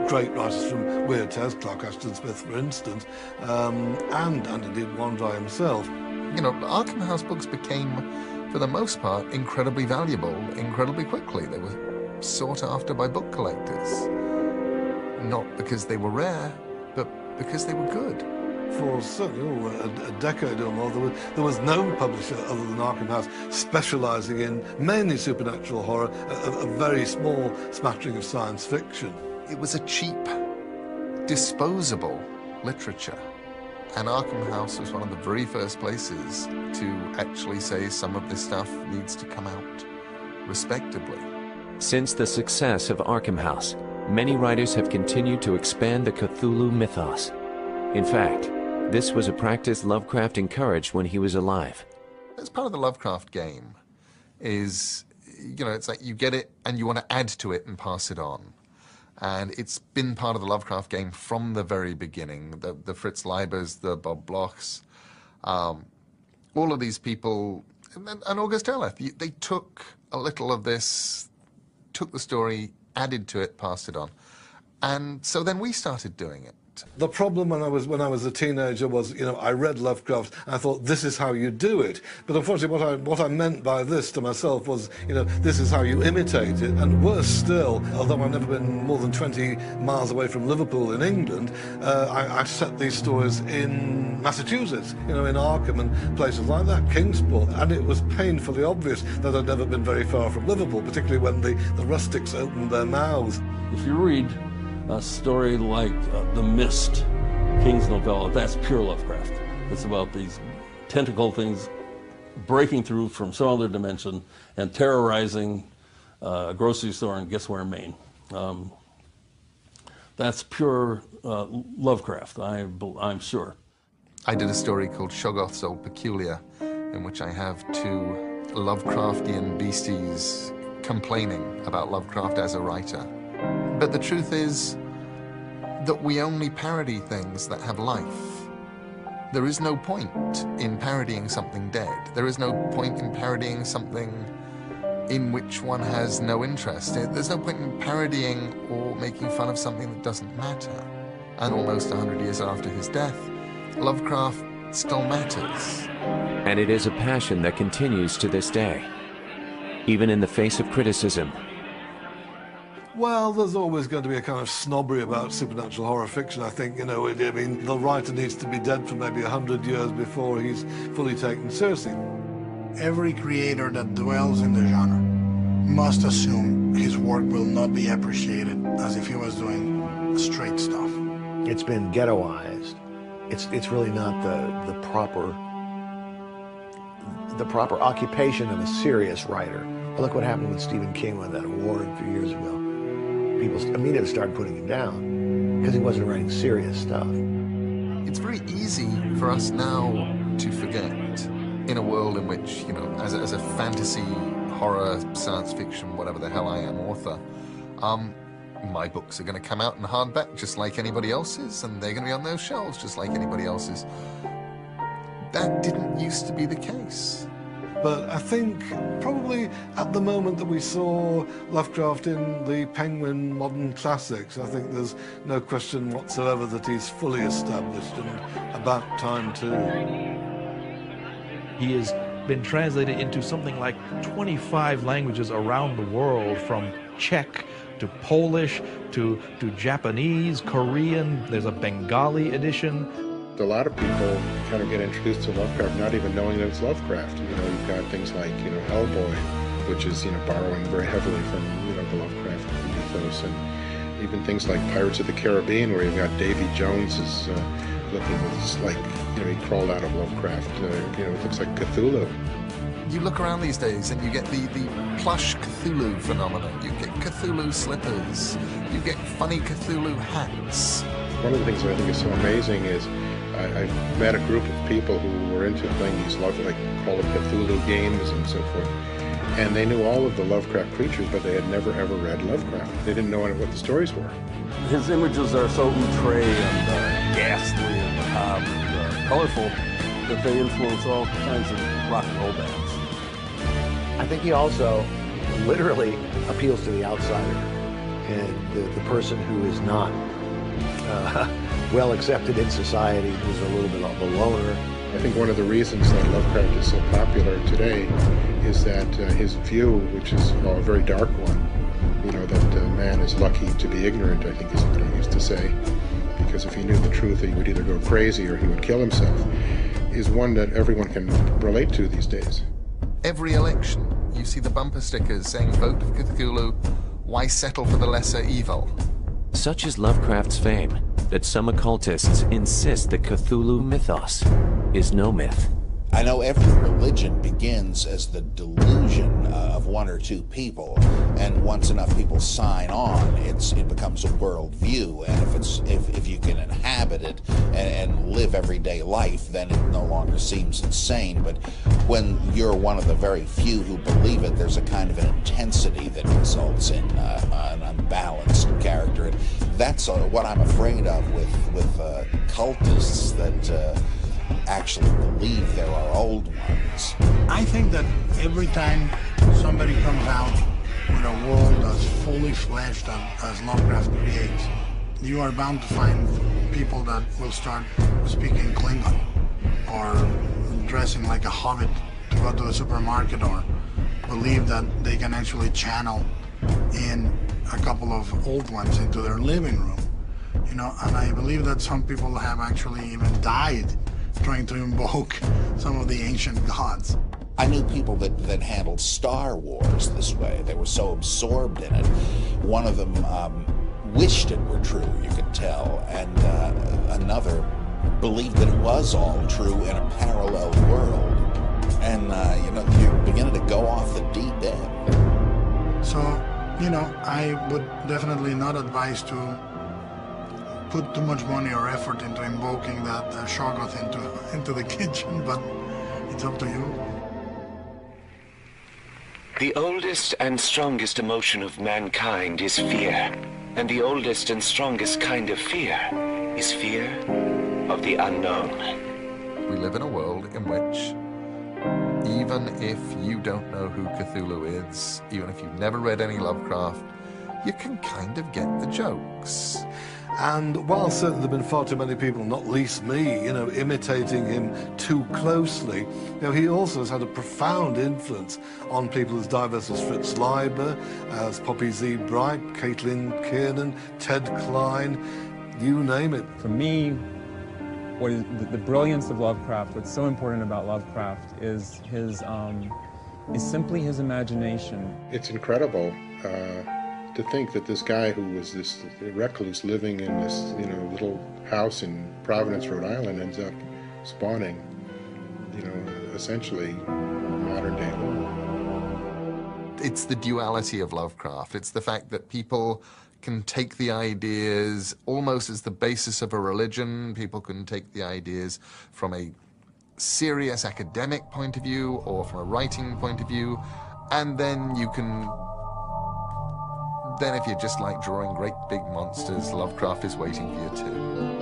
great writers from Weird Tales, Clark Ashton Smith, for instance, and indeed Wandrei himself. You know, Arkham House books became, for the most part, incredibly valuable incredibly quickly. They were sought after by book collectors. Not because they were rare, but because they were good. For certainly a decade or more, there was no publisher other than Arkham House specialising in mainly supernatural horror, a very small smattering of science fiction. It was a cheap, disposable literature. And Arkham House was one of the very first places to actually say some of this stuff needs to come out respectably. Since the success of Arkham House, many writers have continued to expand the Cthulhu mythos. In fact, this was a practice Lovecraft encouraged when he was alive. That's part of the Lovecraft game, is, you know, it's like you get it and you want to add to it and pass it on. And it's been part of the Lovecraft game from the very beginning. The Fritz Leibers, the Bob Blochs, all of these people, and August Derleth, they took a little of this, took the story, added to it, passed it on. And so then we started doing it. The problem when I was a teenager was, you know, I read Lovecraft and I thought, this is how you do it. But unfortunately, what I meant by this to myself was, you know, this is how you imitate it. And worse still, although I've never been more than 20 miles away from Liverpool in England, I set these stories in Massachusetts, you know, in Arkham and places like that, Kingsport. And it was painfully obvious that I'd never been very far from Liverpool, particularly when the rustics opened their mouths. If you read a story like The Mist, King's novella, that's pure Lovecraft. It's about these tentacle things breaking through from some other dimension and terrorizing a grocery store in guess where, Maine. That's pure Lovecraft, I'm sure. I did a story called Shoggoth's Old Peculiar in which I have two Lovecraftian beasties complaining about Lovecraft as a writer. But the truth is that we only parody things that have life. There is no point in parodying something dead. There is no point in parodying something in which one has no interest. There's no point in parodying or making fun of something that doesn't matter. And almost 100 years after his death, Lovecraft still matters. And it is a passion that continues to this day, even in the face of criticism. Well, there's always going to be a kind of snobbery about supernatural horror fiction, I think. You know, I mean, the writer needs to be dead for maybe 100 years before he's fully taken seriously. Every creator that dwells in the genre must assume his work will not be appreciated as if he was doing straight stuff. It's been ghettoized. It's really not the proper occupation of a serious writer. Well, look what happened when Stephen King won that award a few years ago. People immediately started putting him down because he wasn't writing serious stuff. It's very easy for us now to forget, in a world in which, you know, as a fantasy, horror, science fiction, whatever the hell I am, author, my books are going to come out in hardback just like anybody else's, and they're going to be on those shelves just like anybody else's. That didn't used to be the case. But I think probably at the moment that we saw Lovecraft in the Penguin Modern Classics, I think there's no question whatsoever that he's fully established and about time too. He has been translated into something like 25 languages around the world, from Czech to Polish to Japanese, Korean. There's a Bengali edition. A lot of people kind of get introduced to Lovecraft not even knowing that it's Lovecraft. You know, you've got things like, you know, Hellboy, which is, you know, borrowing very heavily from, you know, the Lovecraft mythos, and even things like Pirates of the Caribbean, where you've got Davy Jones is looking like, you know, he crawled out of Lovecraft. You know, it looks like Cthulhu. You look around these days and you get the plush Cthulhu phenomenon. You get Cthulhu slippers. You get funny Cthulhu hats. One of the things that I think is so amazing is I met a group of people who were into playing these Call of Cthulhu games and so forth. And they knew all of the Lovecraft creatures, but they had never ever read Lovecraft. They didn't know what the stories were. His images are so outre and ghastly and macabre and colorful that they influence all kinds of rock and roll bands. I think he also literally appeals to the outsider and the person who is not well accepted in society, who's a little bit of a loner. I think one of the reasons that Lovecraft is so popular today is that his view, which is a very dark one, you know, that man is lucky to be ignorant, I think is what I used to say, because if he knew the truth, he would either go crazy or he would kill himself, is one that everyone can relate to these days. Every election, you see the bumper stickers saying, "Vote for Cthulhu, why settle for the lesser evil?" Such is Lovecraft's fame that some occultists insist that Cthulhu mythos is no myth. I know every religion begins as the delusion of one or two people, and once enough people sign on, it becomes a worldview. And if you can inhabit it and live everyday life, then it no longer seems insane. But when you're one of the very few who believe it, there's a kind of an intensity that results in an unbalanced character. And that's what I'm afraid of with cultists that actually believe there are old ones. I think that every time somebody comes out with a world that's fully fleshed as Lovecraft creates, you are bound to find people that will start speaking Klingon or dressing like a hobbit to go to the supermarket, or believe that they can actually channel in a couple of old ones into their living room. You know, and I believe that some people have actually even died trying to invoke some of the ancient gods. I knew people that handled Star Wars this way. They were so absorbed in it. One of them wished it were true, you could tell, and another believed that it was all true in a parallel world. And, you know, you're beginning to go off the deep end. So, you know, I would definitely not advise to put too much money or effort into invoking that Shoggoth into the kitchen, but It's up to you. The oldest and strongest emotion of mankind is fear, and the oldest and strongest kind of fear is fear of the unknown. We live in a world in which, even if you don't know who Cthulhu is, even if you've never read any Lovecraft, you can kind of get the jokes. And while certainly there have been far too many people, not least me, imitating him too closely, he also has had a profound influence on people as diverse as Fritz Leiber, as Poppy Z. Bright, Caitlín, Kiernan, Ted Klein, you name it. For me, what is the brilliance of Lovecraft, what's so important about Lovecraft is is simply his imagination. It's incredible to think that this guy who was this recluse living in this little house in Providence, Rhode Island, ends up spawning essentially modern day horror. It's the duality of Lovecraft. It's the fact that people can take the ideas almost as the basis of a religion. People can take the ideas from a serious academic point of view or from a writing point of view, and then you can... Then if you just like drawing great big monsters, Lovecraft is waiting for you too.